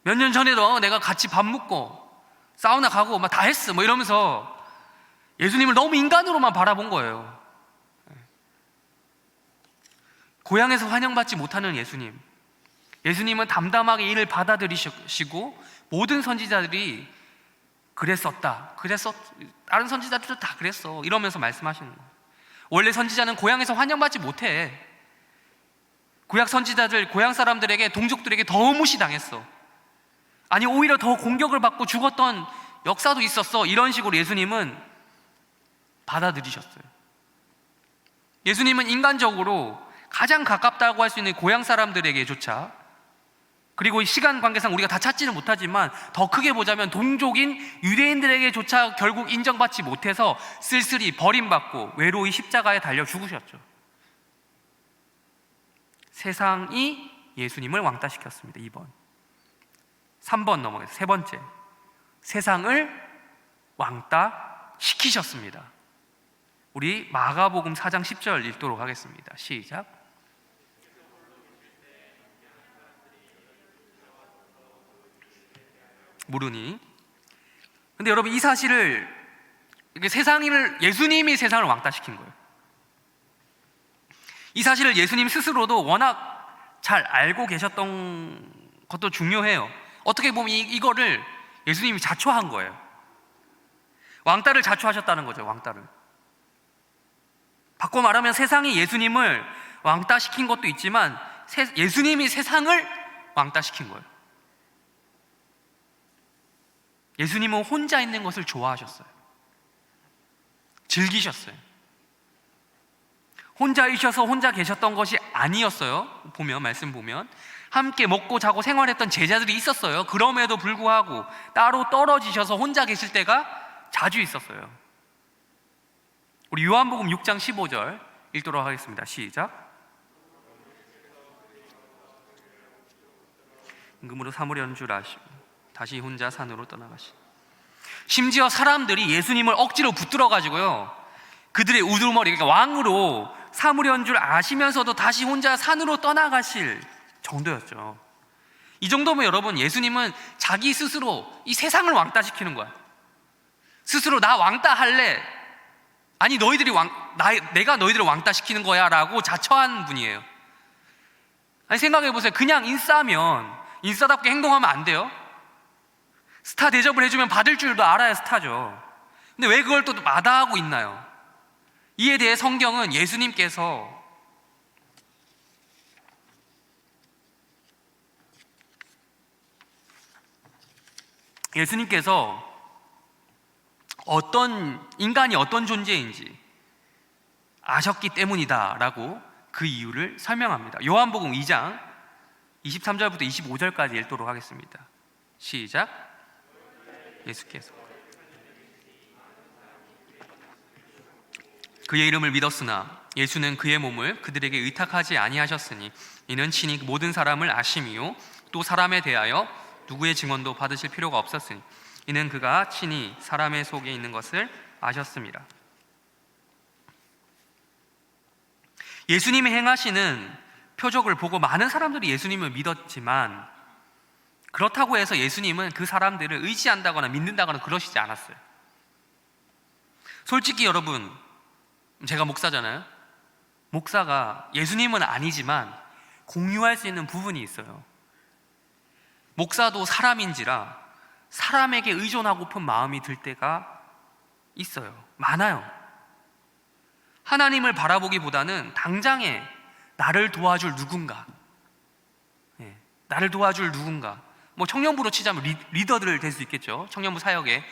몇 년 전에도 내가 같이 밥 먹고 사우나 가고 다 했어, 뭐 이러면서 예수님을 너무 인간으로만 바라본 거예요. 고향에서 환영받지 못하는 예수님은 담담하게 이를 받아들이시고 모든 선지자들이 다른 선지자들도 다 그랬어 이러면서 말씀하시는 거예요. 원래 선지자는 고향에서 환영받지 못해. 구약 선지자들, 고향 사람들에게, 동족들에게 더 무시당했어. 아니 오히려 더 공격을 받고 죽었던 역사도 있었어. 이런 식으로 예수님은 받아들이셨어요. 예수님은 인간적으로 가장 가깝다고 할 수 있는 고향 사람들에게조차, 그리고 시간 관계상 우리가 다 찾지는 못하지만 더 크게 보자면 동족인 유대인들에게조차 결국 인정받지 못해서 쓸쓸히 버림받고 외로이 십자가에 달려 죽으셨죠. 세상이 예수님을 왕따시켰습니다. 2번. 3번 넘어가서 세 번째, 세상을 왕따시키셨습니다. 우리 마가복음 4장 10절 읽도록 하겠습니다. 시작. 모르니. 근데 여러분, 이 사실을, 예수님이 세상을 왕따시킨 거예요. 이 사실을 예수님 스스로도 워낙 잘 알고 계셨던 것도 중요해요. 어떻게 보면 이거를 예수님이 자초한 거예요. 왕따를 자초하셨다는 거죠. 왕따를. 바꿔 말하면 세상이 예수님을 왕따시킨 것도 있지만 예수님이 세상을 왕따시킨 거예요. 예수님은 혼자 있는 것을 좋아하셨어요. 즐기셨어요. 혼자 있어서 혼자 계셨던 것이 아니었어요. 말씀 보면 함께 먹고 자고 생활했던 제자들이 있었어요. 그럼에도 불구하고 따로 떨어지셔서 혼자 계실 때가 자주 있었어요. 우리 요한복음 6장 15절 읽도록 하겠습니다. 시작. 임금으로 사무려는 줄 아시고 다시 혼자 산으로 떠나가시. 심지어 사람들이 예수님을 억지로 붙들어 가지고요, 그들의 우두머리, 그러니까 왕으로 삼으려는 줄 아시면서도 다시 혼자 산으로 떠나가실 정도였죠. 이 정도면 여러분, 예수님은 자기 스스로 이 세상을 왕따시키는 거야. 스스로 나 왕따 할래? 아니 너희들이 내가 너희들을 왕따시키는 거야 라고 자처한 분이에요. 아니 생각해 보세요. 그냥 인싸면 인싸답게 행동하면 안 돼요? 스타 대접을 해주면 받을 줄도 알아야 스타죠. 근데 왜 그걸 또 마다하고 있나요? 이에 대해 성경은 예수님께서 인간이 어떤 존재인지 아셨기 때문이다라고 그 이유를 설명합니다. 요한복음 2장 23절부터 25절까지 읽도록 하겠습니다. 시작. 예수께서 그의 이름을 믿었으나 예수는 그의 몸을 그들에게 의탁하지 아니하셨으니 이는 친히 모든 사람을 아심이요 또 사람에 대하여 누구의 증언도 받으실 필요가 없었으니 이는 그가 친히 사람의 속에 있는 것을 아셨습니다. 예수님이 행하시는 표적을 보고 많은 사람들이 예수님을 믿었지만, 그렇다고 해서 예수님은 그 사람들을 의지한다거나 믿는다거나 그러시지 않았어요. 솔직히 여러분, 제가 목사잖아요. 목사가 예수님은 아니지만 공유할 수 있는 부분이 있어요. 목사도 사람인지라 사람에게 의존하고픈 마음이 들 때가 있어요. 많아요. 하나님을 바라보기보다는 당장에 나를 도와줄 누군가, 나를 도와줄 누군가, 뭐 청년부로 치자면 리더들 될 수 있겠죠. 청년부 사역에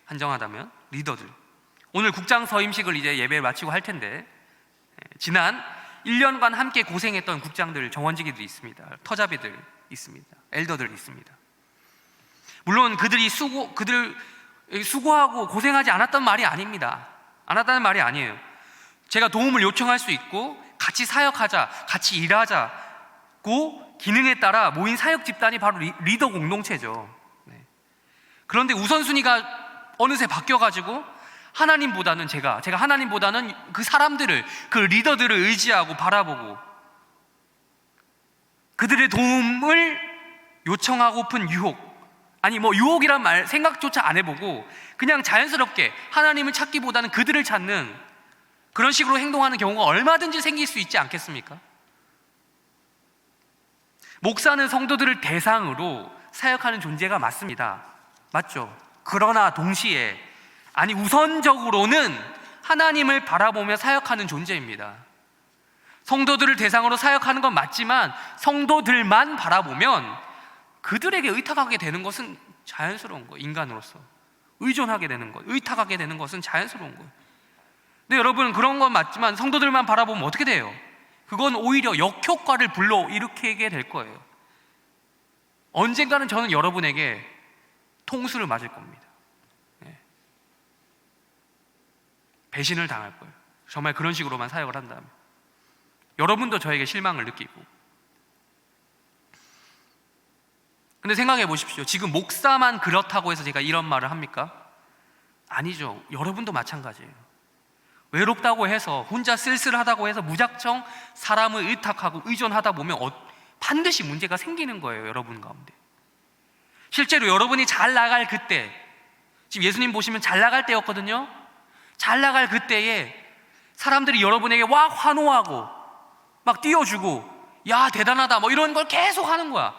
한정하다면 리더들. 오늘 국장 서임식을 이제 예배를 마치고 할 텐데, 지난 1년간 함께 고생했던 국장들, 정원직이들 있습니다. 터잡이들 있습니다. 엘더들 있습니다. 물론 그들이 수고하고 고생하지 않았던 말이 아닙니다. 않았다는 말이 아니에요. 제가 도움을 요청할 수 있고 같이 사역하자, 같이 일하자고 기능에 따라 모인 사역 집단이 바로 리더 공동체죠. 그런데 우선순위가 어느새 바뀌어가지고 하나님보다는 제가 하나님보다는 그 사람들을, 그 리더들을 의지하고 바라보고 그들의 도움을 요청하고픈 유혹, 아니 뭐 유혹이란 말 생각조차 안 해보고 그냥 자연스럽게 하나님을 찾기보다는 그들을 찾는 그런 식으로 행동하는 경우가 얼마든지 생길 수 있지 않겠습니까? 목사는 성도들을 대상으로 사역하는 존재가 맞습니다. 맞죠? 그러나 동시에, 아니 우선적으로는 하나님을 바라보며 사역하는 존재입니다. 성도들을 대상으로 사역하는 건 맞지만 성도들만 바라보면 그들에게 의탁하게 되는 것은 자연스러운 거예요. 인간으로서 의존하게 되는 것, 의탁하게 되는 것은 자연스러운 거예요. 근데 여러분, 그런 건 맞지만 성도들만 바라보면 어떻게 돼요? 그건 오히려 역효과를 불러일으키게 될 거예요. 언젠가는 저는 여러분에게 통수를 맞을 겁니다. 배신을 당할 거예요. 정말 그런 식으로만 사역을 한다면. 여러분도 저에게 실망을 느끼고. 근데 생각해 보십시오. 지금 목사만 그렇다고 해서 제가 이런 말을 합니까? 아니죠. 여러분도 마찬가지예요. 외롭다고 해서, 혼자 쓸쓸하다고 해서 무작정 사람을 의탁하고 의존하다 보면 반드시 문제가 생기는 거예요. 여러분 가운데. 실제로 여러분이 잘 나갈 그때, 지금 예수님 보시면 잘 나갈 때였거든요. 잘 나갈 그때에 사람들이 여러분에게 막 환호하고 막 띄워주고 야 대단하다 뭐 이런 걸 계속 하는 거야.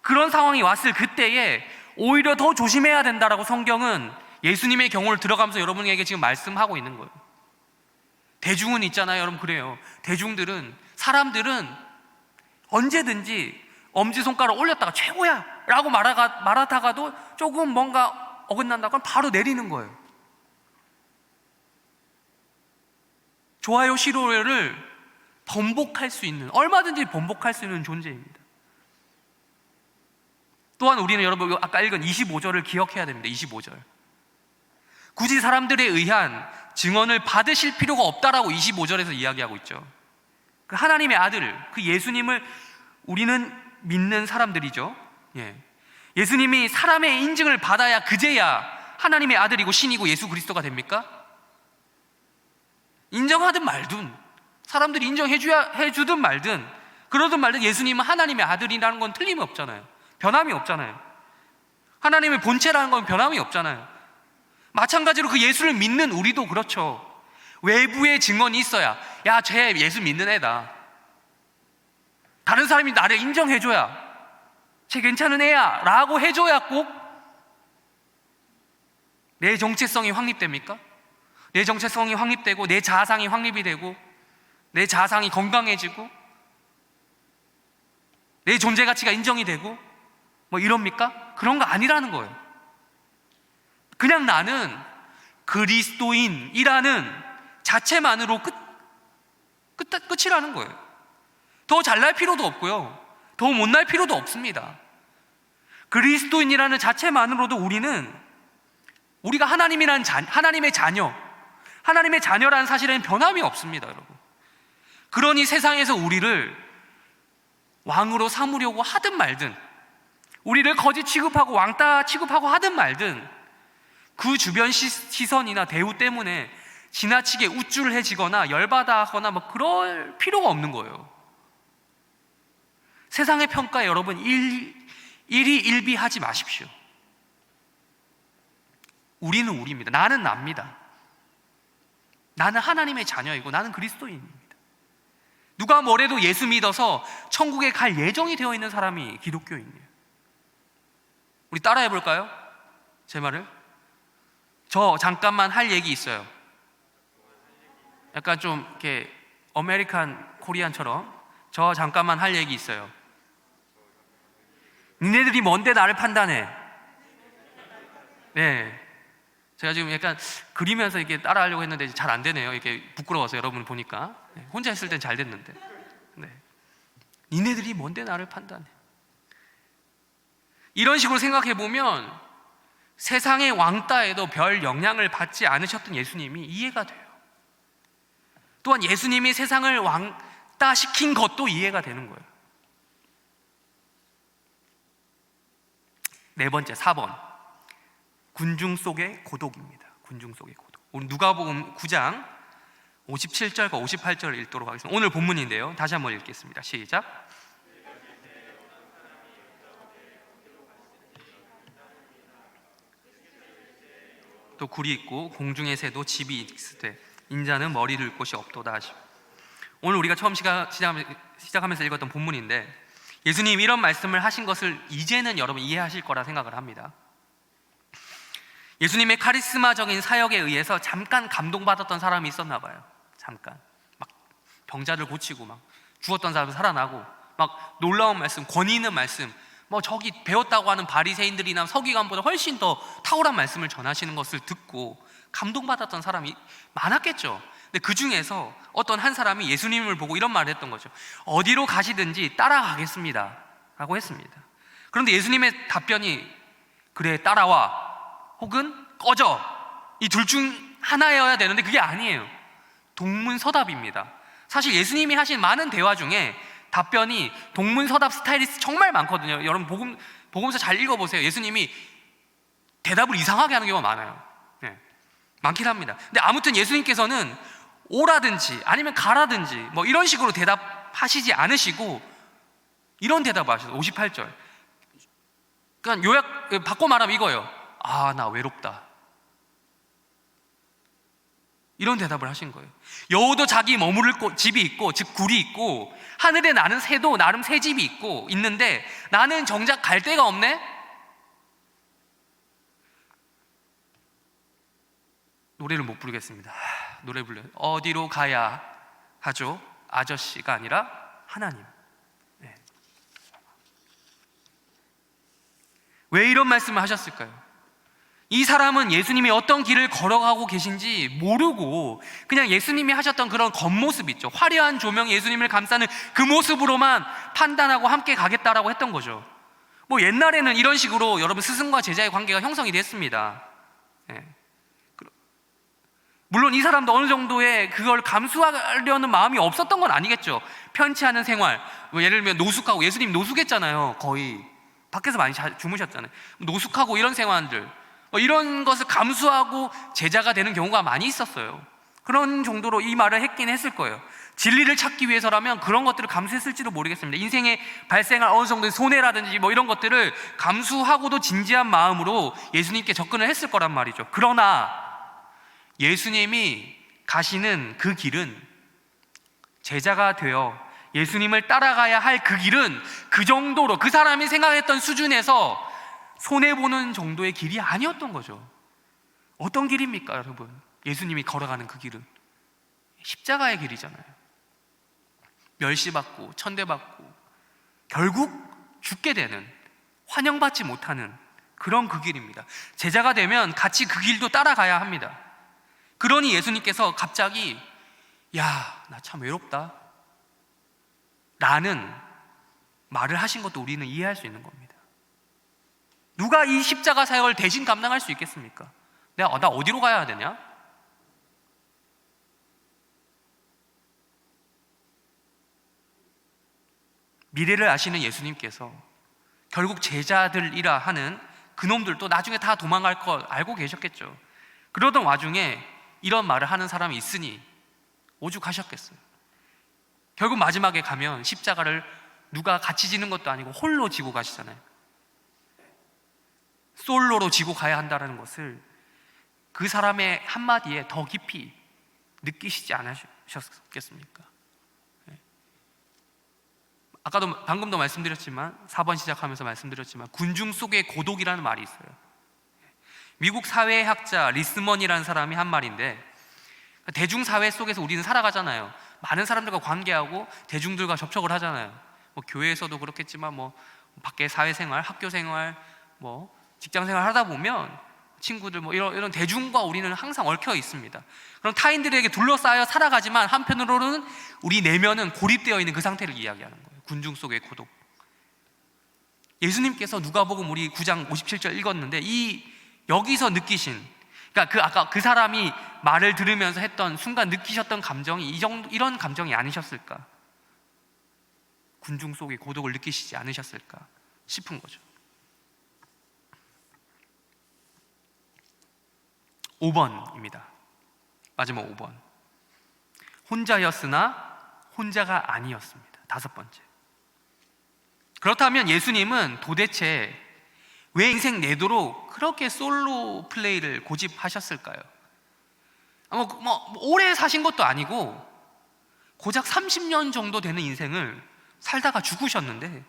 그런 상황이 왔을 그때에 오히려 더 조심해야 된다라고 성경은 예수님의 경우를 들어가면서 여러분에게 지금 말씀하고 있는 거예요. 대중은 있잖아요. 여러분, 그래요. 사람들은 언제든지 엄지손가락 올렸다가 최고야 라고 말하다가도 조금 뭔가 어긋난다고 하면 바로 내리는 거예요. 좋아요, 싫어요를 번복할 수 있는, 얼마든지 번복할 수 있는 존재입니다. 또한 우리는 여러분 아까 읽은 25절을 기억해야 됩니다. 25절. 굳이 사람들에 의한 증언을 받으실 필요가 없다라고 25절에서 이야기하고 있죠. 그 하나님의 아들, 그 예수님을 우리는 믿는 사람들이죠. 예수님이 사람의 인증을 받아야 그제야 하나님의 아들이고 신이고 예수 그리스도가 됩니까? 인정하든 말든, 사람들이 해주든 말든, 그러든 말든 예수님은 하나님의 아들이라는 건 틀림이 없잖아요. 변함이 없잖아요. 하나님의 본체라는 건 변함이 없잖아요. 마찬가지로 그 예수를 믿는 우리도 그렇죠. 외부의 증언이 있어야, 야, 쟤 예수 믿는 애다. 다른 사람이 나를 인정해줘야, 쟤 괜찮은 애야 라고 해줘야 꼭 내 정체성이 확립됩니까? 내 정체성이 확립되고 내 자아상이 확립이 되고 내 자아상이 건강해지고 내 존재 가치가 인정이 되고 뭐 이럽니까? 그런 거 아니라는 거예요. 그냥 나는 그리스도인이라는 자체만으로 끝이라는 거예요. 더 잘날 필요도 없고요, 더 못날 필요도 없습니다. 그리스도인이라는 자체만으로도 우리가 하나님의 자녀라는 사실에는 변함이 없습니다, 여러분. 그러니 세상에서 우리를 왕으로 삼으려고 하든 말든, 우리를 거짓 취급하고 왕따 취급하고 하든 말든, 그 주변 시선이나 대우 때문에 지나치게 우쭐해지거나 열받아 하거나 뭐 그럴 필요가 없는 거예요. 세상의 평가에 여러분 일희일비하지 마십시오. 우리는 우리입니다. 나는 납니다. 나는 하나님의 자녀이고 나는 그리스도인입니다. 누가 뭐래도 예수 믿어서 천국에 갈 예정이 되어 있는 사람이 기독교인이에요. 우리 따라해 볼까요? 제 말을. 저 잠깐만 할 얘기 있어요. 약간 좀 이렇게 아메리칸 코리안처럼, 저 잠깐만 할 얘기 있어요. 니네들이 뭔데 나를 판단해? 네, 제가 지금 약간 그리면서 이렇게 따라하려고 했는데 잘 안 되네요. 이렇게 부끄러워서 여러분 보니까. 혼자 했을 땐 잘 됐는데. 니네들이 뭔데 나를 판단해? 이런 식으로 생각해 보면 세상의 왕따에도 별 영향을 받지 않으셨던 예수님이 이해가 돼요. 또한 예수님이 세상을 왕따시킨 것도 이해가 되는 거예요. 네 번째, 4번. 군중 속의 고독입니다. 군중 속의 고독. 오늘 누가복음 9장 57절과 58절을 읽도록 하겠습니다. 오늘 본문인데요, 다시 한번 읽겠습니다. 시작. 또 굴이 있고 공중의 새도 집이 있으되 인자는 머리를 둘 곳이 없도다 하시고. 오늘 우리가 처음 시작하면서 읽었던 본문인데, 예수님 이런 말씀을 하신 것을 이제는 여러분 이해하실 거라 생각을 합니다. 예수님의 카리스마적인 사역에 의해서 잠깐 감동받았던 사람이 있었나 봐요. 잠깐 막 병자를 고치고 막 죽었던 사람 살아나고 막 놀라운 말씀, 권위 있는 말씀, 뭐 저기 배웠다고 하는 바리새인들이나 서기관보다 훨씬 더 탁월한 말씀을 전하시는 것을 듣고 감동받았던 사람이 많았겠죠. 근데 그 중에서 어떤 한 사람이 예수님을 보고 이런 말을 했던 거죠. 어디로 가시든지 따라가겠습니다 라고 했습니다. 그런데 예수님의 답변이 그래 따라와 혹은 꺼져, 이 둘 중 하나여야 되는데 그게 아니에요. 동문서답입니다. 사실 예수님이 하신 많은 대화 중에 답변이 동문서답 스타일이 정말 많거든요. 여러분 복음서 잘 읽어보세요. 예수님이 대답을 이상하게 하는 경우가 많아요. 많긴 합니다. 근데 아무튼 예수님께서는 오라든지 아니면 가라든지 뭐 이런 식으로 대답하시지 않으시고 이런 대답을 하셨어요. 58절. 그러니까 요약 바꿔 말하면 이거예요. 아, 나 외롭다. 이런 대답을 하신 거예요. 여우도 자기 머무를 집이 있고, 즉 굴이 있고, 하늘에 나는 새도 나름 새 집이 있는데 나는 정작 갈 데가 없네? 노래를 못 부르겠습니다. 노래 불러요. 어디로 가야 하죠? 아저씨가 아니라 하나님. 왜 이런 말씀을 하셨을까요? 이 사람은 예수님이 어떤 길을 걸어가고 계신지 모르고 그냥 예수님이 하셨던 그런 겉모습 있죠. 화려한 조명이 예수님을 감싸는 그 모습으로만 판단하고 함께 가겠다라고 했던 거죠. 뭐 옛날에는 이런 식으로 여러분 스승과 제자의 관계가 형성이 됐습니다. 물론 이 사람도 어느 정도의 그걸 감수하려는 마음이 없었던 건 아니겠죠. 편치 않은 생활, 뭐 예를 들면 노숙하고, 예수님 노숙했잖아요. 거의 밖에서 많이 주무셨잖아요. 노숙하고 이런 생활들, 이런 것을 감수하고 제자가 되는 경우가 많이 있었어요. 그런 정도로 이 말을 했긴 했을 거예요. 진리를 찾기 위해서라면 그런 것들을 감수했을지도 모르겠습니다. 인생에 발생할 어느 정도의 손해라든지 뭐 이런 것들을 감수하고도 진지한 마음으로 예수님께 접근을 했을 거란 말이죠. 그러나 예수님이 가시는 그 길은, 제자가 되어 예수님을 따라가야 할 그 길은 그 정도로, 그 사람이 생각했던 수준에서 손해보는 정도의 길이 아니었던 거죠. 어떤 길입니까, 여러분? 예수님이 걸어가는 그 길은 십자가의 길이잖아요. 멸시받고 천대받고 결국 죽게 되는, 환영받지 못하는 그런 그 길입니다. 제자가 되면 같이 그 길도 따라가야 합니다. 그러니 예수님께서 갑자기 야, 나 참 외롭다 라는 말을 하신 것도 우리는 이해할 수 있는 겁니다. 누가 이 십자가 사역을 대신 감당할 수 있겠습니까? 나 어디로 가야 되냐? 미래를 아시는 예수님께서 결국 제자들이라 하는 그놈들도 나중에 다 도망갈 거 알고 계셨겠죠. 그러던 와중에 이런 말을 하는 사람이 있으니 오죽하셨겠어요. 결국 마지막에 가면 십자가를 누가 같이 지는 것도 아니고 홀로 지고 가시잖아요. 솔로로 지고 가야 한다는 것을 그 사람의 한마디에 더 깊이 느끼시지 않으셨겠습니까? 방금도 말씀드렸지만, 4번 시작하면서 말씀드렸지만, 군중 속의 고독이라는 말이 있어요. 미국 사회학자 리스먼이라는 사람이 한 말인데, 대중사회 속에서 우리는 살아가잖아요. 많은 사람들과 관계하고 대중들과 접촉을 하잖아요. 뭐 교회에서도 그렇겠지만, 뭐 밖에 사회생활, 학교생활, 뭐 직장생활 하다 보면 친구들, 뭐 이런 대중과 우리는 항상 얽혀 있습니다. 그럼 타인들에게 둘러싸여 살아가지만 한편으로는 우리 내면은 고립되어 있는 그 상태를 이야기하는 거예요. 군중 속의 고독. 예수님께서 누가복음 우리 9장 57절 읽었는데, 여기서 느끼신, 그러니까 아까 그 사람이 말을 들으면서 했던 순간 느끼셨던 감정이 이런 감정이 아니셨을까? 군중 속의 고독을 느끼시지 않으셨을까 싶은 거죠. 5번입니다. 마지막 5번. 혼자였으나 혼자가 아니었습니다. 5번째. 그렇다면 예수님은 도대체 왜 인생 내도록 그렇게 솔로 플레이를 고집하셨을까요? 오래 사신 것도 아니고 고작 30년 정도 되는 인생을 살다가 죽으셨는데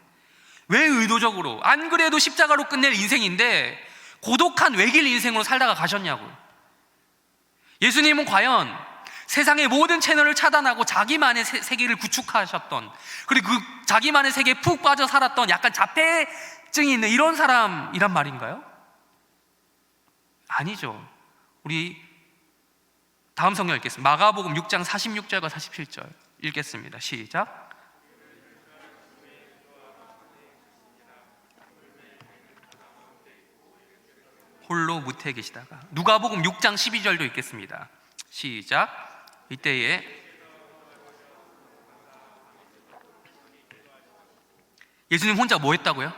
왜 의도적으로, 안 그래도 십자가로 끝낼 인생인데 고독한 외길 인생으로 살다가 가셨냐고요. 예수님은 과연 세상의 모든 채널을 차단하고 자기만의 세계를 구축하셨던, 그리고 그 자기만의 세계에 푹 빠져 살았던 약간 자폐증이 있는 이런 사람이란 말인가요? 아니죠. 우리 다음 성경 읽겠습니다. 마가복음 6장 46절과 47절 읽겠습니다. 시작. 홀로 무태에 계시다가. 누가복음 6장 12절도 읽겠습니다. 시작. 이때에 예수님 혼자 뭐 했다고요?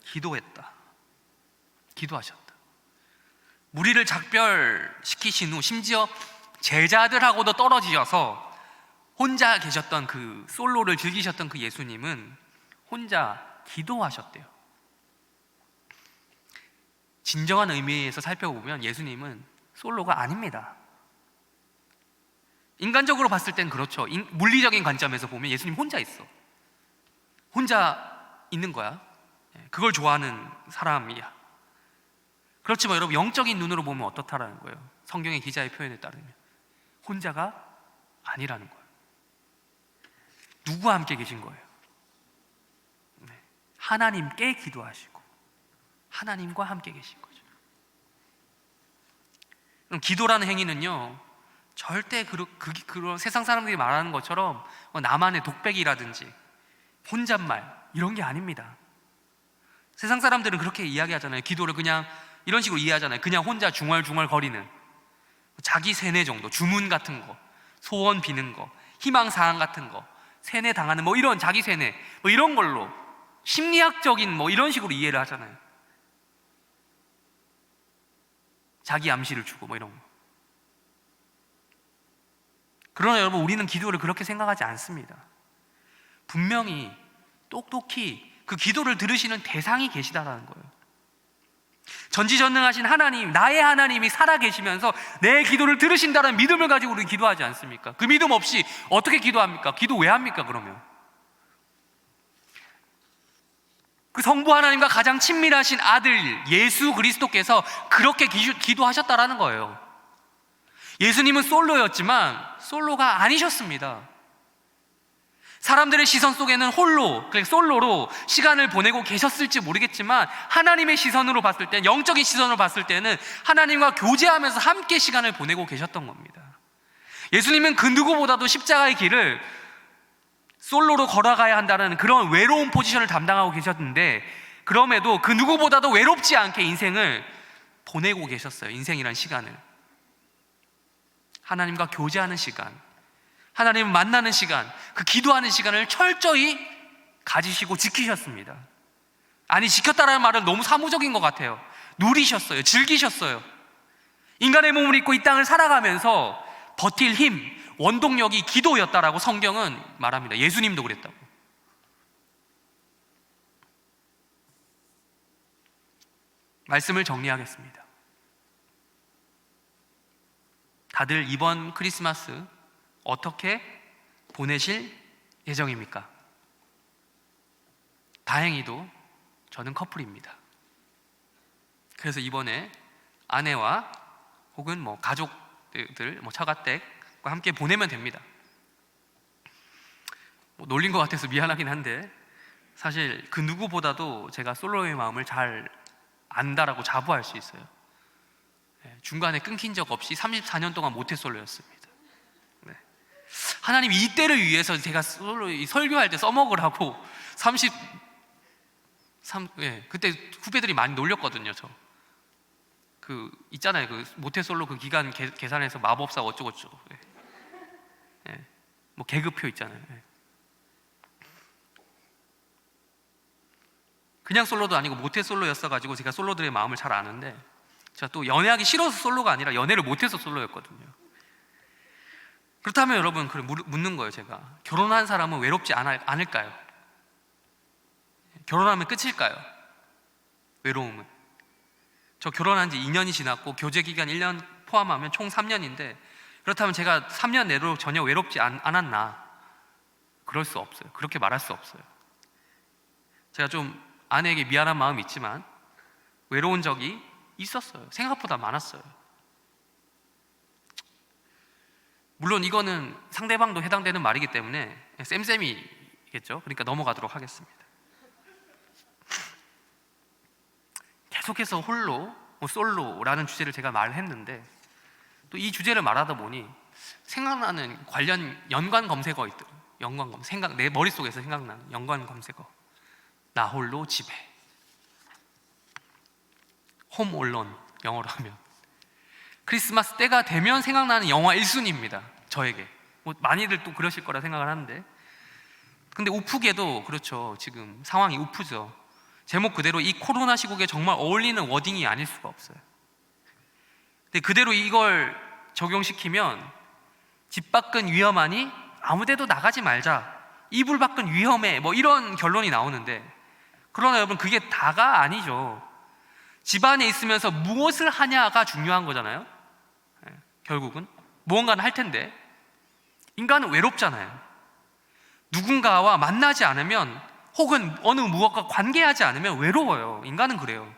기도했다. 기도하셨다. 무리를 작별시키신 후 심지어 제자들하고도 떨어지셔서 혼자 계셨던 그 솔로를 즐기셨던 그 예수님은 혼자 기도하셨대요. 진정한 의미에서 살펴보면 예수님은 솔로가 아닙니다. 인간적으로 봤을 땐 그렇죠. 물리적인 관점에서 보면 예수님 혼자 있어. 혼자 있는 거야. 그걸 좋아하는 사람이야. 그렇지만 여러분, 영적인 눈으로 보면 어떻다라는 거예요. 성경의 기자의 표현에 따르면 혼자가 아니라는 거예요. 누구와 함께 계신 거예요? 하나님께 기도하시고 하나님과 함께 계신 거죠. 그럼 기도라는 행위는요, 절대 그런 세상 사람들이 말하는 것처럼 나만의 독백이라든지 혼잣말 이런 게 아닙니다. 세상 사람들은 그렇게 이야기하잖아요. 기도를 그냥 이런 식으로 이해하잖아요. 그냥 혼자 중얼중얼 거리는, 자기 세뇌 정도, 주문 같은 거, 소원 비는 거, 희망 사항 같은 거, 세뇌 당하는 뭐 이런 자기 세뇌 뭐 이런 걸로 심리학적인 뭐 이런 식으로 이해를 하잖아요. 자기 암시를 주고 뭐 이런 거. 그러나 여러분, 우리는 기도를 그렇게 생각하지 않습니다. 분명히 똑똑히 그 기도를 들으시는 대상이 계시다라는 거예요. 전지전능하신 하나님, 나의 하나님이 살아계시면서 내 기도를 들으신다는 믿음을 가지고 우리 기도하지 않습니까? 그 믿음 없이 어떻게 기도합니까? 기도 왜 합니까 그러면? 그 성부 하나님과 가장 친밀하신 아들 예수 그리스도께서 그렇게 기도하셨다라는 거예요. 예수님은 솔로였지만 솔로가 아니셨습니다. 사람들의 시선 속에는 홀로, 솔로로 시간을 보내고 계셨을지 모르겠지만 하나님의 시선으로 봤을 때, 영적인 시선으로 봤을 때는 하나님과 교제하면서 함께 시간을 보내고 계셨던 겁니다. 예수님은 그 누구보다도 십자가의 길을 솔로로 걸어가야 한다는 그런 외로운 포지션을 담당하고 계셨는데, 그럼에도 그 누구보다도 외롭지 않게 인생을 보내고 계셨어요. 인생이란 시간을, 하나님과 교제하는 시간, 하나님을 만나는 시간, 그 기도하는 시간을 철저히 가지시고 지키셨습니다. 아니, 지켰다라는 말은 너무 사무적인 것 같아요. 누리셨어요. 즐기셨어요. 인간의 몸을 입고 이 땅을 살아가면서 버틸 힘, 원동력이 기도였다라고 성경은 말합니다. 예수님도 그랬다고. 말씀을 정리하겠습니다. 다들 이번 크리스마스 어떻게 보내실 예정입니까? 다행히도 저는 커플입니다. 그래서 이번에 아내와 혹은 뭐 가족들, 뭐 처가댁과 함께 보내면 됩니다. 뭐 놀린 것 같아서 미안하긴 한데, 사실 그 누구보다도 제가 솔로의 마음을 잘 안다라고 자부할 수 있어요. 중간에 끊긴 적 없이 34년 동안 모태솔로였습니다. 하나님 이 때를 위해서 제가 설교할 때 써먹으라고 그때 후배들이 많이 놀렸거든요. 저 그 있잖아요, 그 모태솔로 그 기간 계산해서 마법사 어쩌고저쩌고, 뭐 계급표 있잖아요. 그냥 솔로도 아니고 모태솔로였어가지고 제가 솔로들의 마음을 잘 아는데, 제가 또 연애하기 싫어서 솔로가 아니라 연애를 못해서 솔로였거든요. 그렇다면 여러분, 묻는 거예요. 제가 결혼한 사람은 외롭지 않을까요? 결혼하면 끝일까요? 외로움은. 저 결혼한 지 2년이 지났고 교제 기간 1년 포함하면 총 3년인데, 그렇다면 제가 3년 내로 전혀 외롭지 않았나? 그럴 수 없어요. 그렇게 말할 수 없어요. 제가 좀 아내에게 미안한 마음이 있지만 외로운 적이 있었어요. 생각보다 많았어요. 물론 이거는 상대방도 해당되는 말이기 때문에 쌤쌤이겠죠. 그러니까 넘어가도록 하겠습니다. 계속해서 홀로, 솔로라는 주제를 제가 말했는데, 또 이 주제를 말하다 보니 생각나는 관련 연관 검색어 있더라고요. 내 머릿속에서 생각나는 연관 검색어. 나 홀로 집에, 홈 올론, 영어로 하면. 크리스마스 때가 되면 생각나는 영화 1순위입니다. 저에게. 뭐 많이들 또 그러실 거라 생각을 하는데, 근데 우프게도 그렇죠. 지금 상황이 우프죠. 제목 그대로 이 코로나 시국에 정말 어울리는 워딩이 아닐 수가 없어요. 근데 그대로 이걸 적용시키면 집 밖은 위험하니 아무데도 나가지 말자, 이불 밖은 위험해, 뭐 이런 결론이 나오는데, 그러나 여러분, 그게 다가 아니죠. 집 안에 있으면서 무엇을 하냐가 중요한 거잖아요. 결국은 무언가는 할 텐데, 인간은 외롭잖아요. 누군가와 만나지 않으면, 혹은 어느 무엇과 관계하지 않으면 외로워요. 인간은 그래요.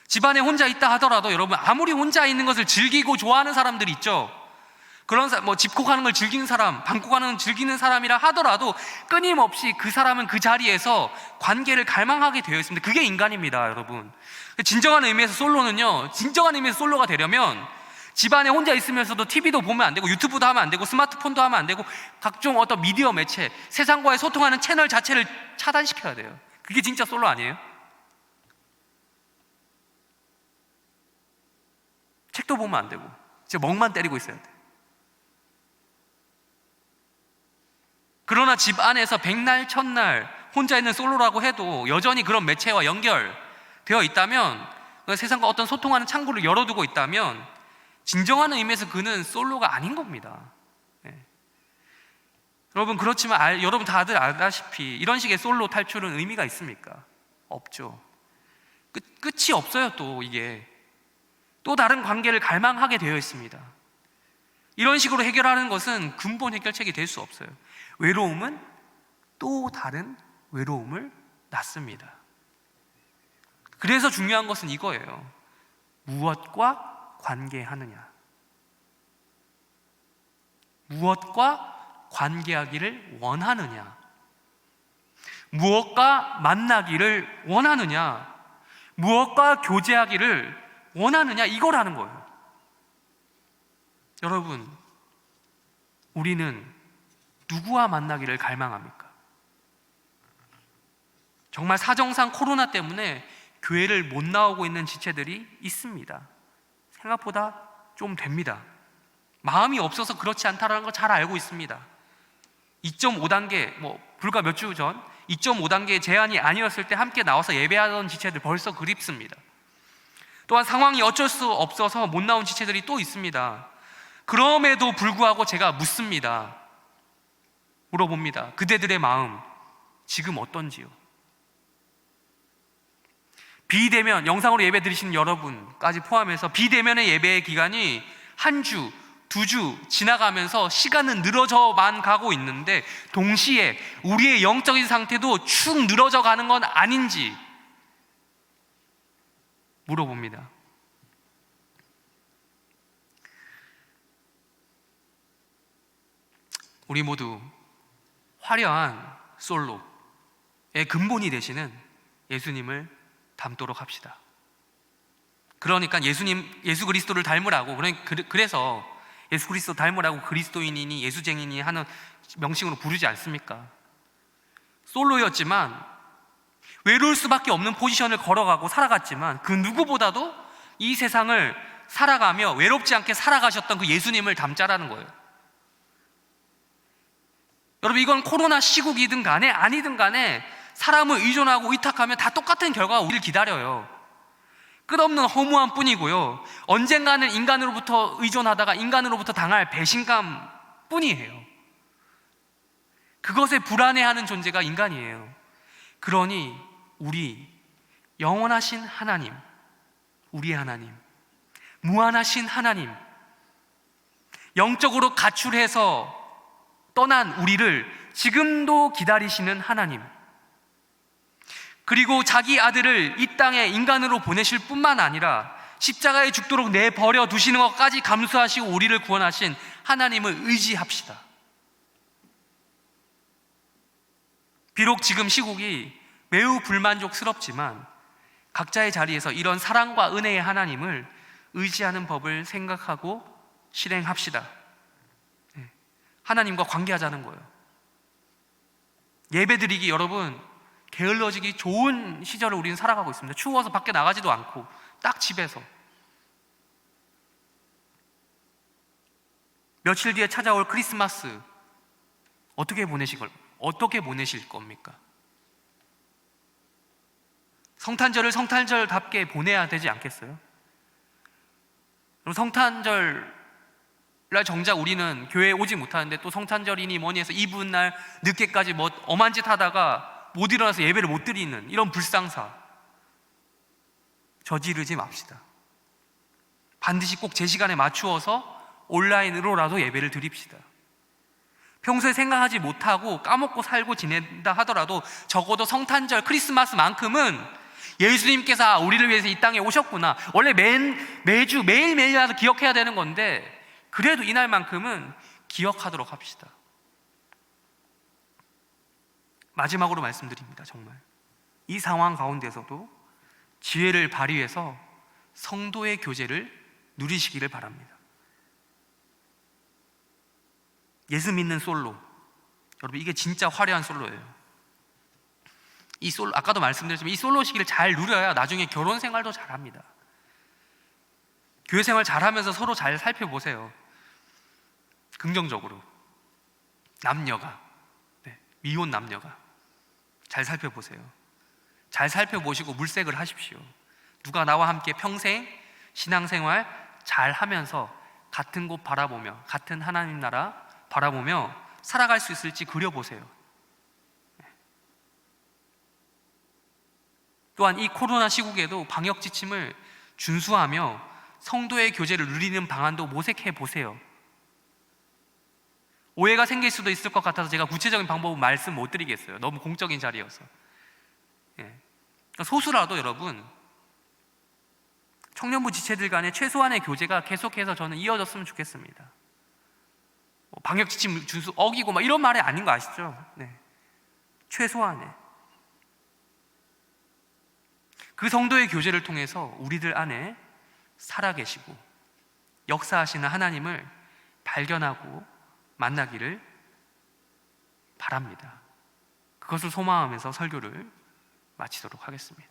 집안에 혼자 있다 하더라도 여러분, 아무리 혼자 있는 것을 즐기고 좋아하는 사람들이 있죠. 그런 사람, 뭐 집콕하는 걸 즐기는 사람, 방콕 하는 걸 즐기는 사람이라 하더라도 끊임없이 그 사람은 그 자리에서 관계를 갈망하게 되어 있습니다. 그게 인간입니다, 여러분. 진정한 의미에서 솔로는요, 진정한 의미에서 솔로가 되려면 집안에 혼자 있으면서도 TV도 보면 안 되고, 유튜브도 하면 안 되고, 스마트폰도 하면 안 되고, 각종 어떤 미디어 매체, 세상과의 소통하는 채널 자체를 차단시켜야 돼요. 그게 진짜 솔로 아니에요? 책도 보면 안 되고, 진짜 멍만 때리고 있어야 돼. 그러나 집 안에서 백날 첫날 혼자 있는 솔로라고 해도 여전히 그런 매체와 연결되어 있다면, 세상과 어떤 소통하는 창구를 열어두고 있다면 진정한 의미에서 그는 솔로가 아닌 겁니다. 네. 여러분, 그렇지만 여러분 다들 알다시피 이런 식의 솔로 탈출은 의미가 있습니까? 없죠. 끝이 없어요. 또 이게 또 다른 관계를 갈망하게 되어 있습니다. 이런 식으로 해결하는 것은 근본 해결책이 될 수 없어요. 외로움은 또 다른 외로움을 낳습니다. 그래서 중요한 것은 이거예요. 무엇과 관계하느냐, 무엇과 관계하기를 원하느냐, 무엇과 만나기를 원하느냐, 무엇과 교제하기를 원하느냐, 이거라는 거예요. 여러분, 우리는 누구와 만나기를 갈망합니까? 정말 사정상 코로나 때문에 교회를 못 나오고 있는 지체들이 있습니다. 생각보다 좀 됩니다. 마음이 없어서 그렇지 않다는 걸 잘 알고 있습니다. 2.5단계, 불과 몇 주 전 2.5단계 제한이 아니었을 때 함께 나와서 예배하던 지체들 벌써 그립습니다. 또한 상황이 어쩔 수 없어서 못 나온 지체들이 또 있습니다. 그럼에도 불구하고 제가 물어봅니다. 그대들의 마음 지금 어떤지요? 비대면, 영상으로 예배 드리시는 여러분까지 포함해서 비대면의 예배의 기간이 한 주, 2주 지나가면서 시간은 늘어져만 가고 있는데 동시에 우리의 영적인 상태도 축 늘어져 가는 건 아닌지 물어봅니다. 우리 모두 화려한 솔로의 근본이 되시는 예수님을 닮도록 합시다. 그러니까 예수 그리스도를 닮으라고, 그래서 예수 그리스도 닮으라고 그리스도인이니 예수쟁이니 하는 명칭으로 부르지 않습니까? 솔로였지만 외로울 수밖에 없는 포지션을 걸어가고 살아갔지만 그 누구보다도 이 세상을 살아가며 외롭지 않게 살아가셨던 그 예수님을 닮자라는 거예요. 여러분, 이건 코로나 시국이든 간에 아니든 간에 사람을 의존하고 의탁하면 다 똑같은 결과가 우리를 기다려요. 끝없는 허무함 뿐이고요, 언젠가는 인간으로부터 의존하다가 인간으로부터 당할 배신감 뿐이에요. 그것에 불안해하는 존재가 인간이에요. 그러니 우리 영원하신 하나님, 우리의 하나님, 무한하신 하나님, 영적으로 가출해서 떠난 우리를 지금도 기다리시는 하나님, 그리고 자기 아들을 이 땅에 인간으로 보내실 뿐만 아니라 십자가에 죽도록 내버려 두시는 것까지 감수하시고 우리를 구원하신 하나님을 의지합시다. 비록 지금 시국이 매우 불만족스럽지만 각자의 자리에서 이런 사랑과 은혜의 하나님을 의지하는 법을 생각하고 실행합시다. 하나님과 관계하자는 거예요. 예배드리기, 여러분, 게을러지기 좋은 시절을 우리는 살아가고 있습니다. 추워서 밖에 나가지도 않고 딱 집에서. 며칠 뒤에 찾아올 크리스마스 어떻게 보내실 겁니까? 성탄절을 성탄절답게 보내야 되지 않겠어요? 그럼 성탄절 날 정작 우리는 교회에 오지 못하는데 또 성탄절이니 뭐니 해서 이브 날 늦게까지 엄한 짓 하다가 못 일어나서 예배를 못 드리는 이런 불상사 저지르지 맙시다. 반드시 꼭 제 시간에 맞추어서 온라인으로라도 예배를 드립시다. 평소에 생각하지 못하고 까먹고 살고 지낸다 하더라도 적어도 성탄절, 크리스마스만큼은 예수님께서 우리를 위해서 이 땅에 오셨구나, 원래 매주 매일매일이라도 기억해야 되는 건데 그래도 이날만큼은 기억하도록 합시다. 마지막으로 말씀드립니다. 정말 이 상황 가운데서도 지혜를 발휘해서 성도의 교제를 누리시기를 바랍니다. 예수 믿는 솔로, 여러분, 이게 진짜 화려한 솔로예요. 이 솔로, 아까도 말씀드렸지만 이 솔로 시기를 잘 누려야 나중에 결혼 생활도 잘합니다. 교회 생활 잘하면서 서로 잘 살펴보세요. 긍정적으로. 남녀가, 미혼 남녀가 잘 살펴보세요. 잘 살펴보시고 물색을 하십시오. 누가 나와 함께 평생 신앙생활 잘 하면서 같은 곳 바라보며, 같은 하나님 나라 바라보며 살아갈 수 있을지 그려보세요. 또한 이 코로나 시국에도 방역 지침을 준수하며 성도의 교제를 누리는 방안도 모색해 보세요. 오해가 생길 수도 있을 것 같아서 제가 구체적인 방법은 말씀 못 드리겠어요. 너무 공적인 자리여서. 소수라도 여러분, 청년부 지체들 간의 최소한의 교제가 계속해서 저는 이어졌으면 좋겠습니다. 방역 지침 준수 어기고 막 이런 말이 아닌 거 아시죠? 최소한의 그 성도의 교제를 통해서 우리들 안에 살아계시고 역사하시는 하나님을 발견하고 만나기를 바랍니다. 그것을 소망하면서 설교를 마치도록 하겠습니다.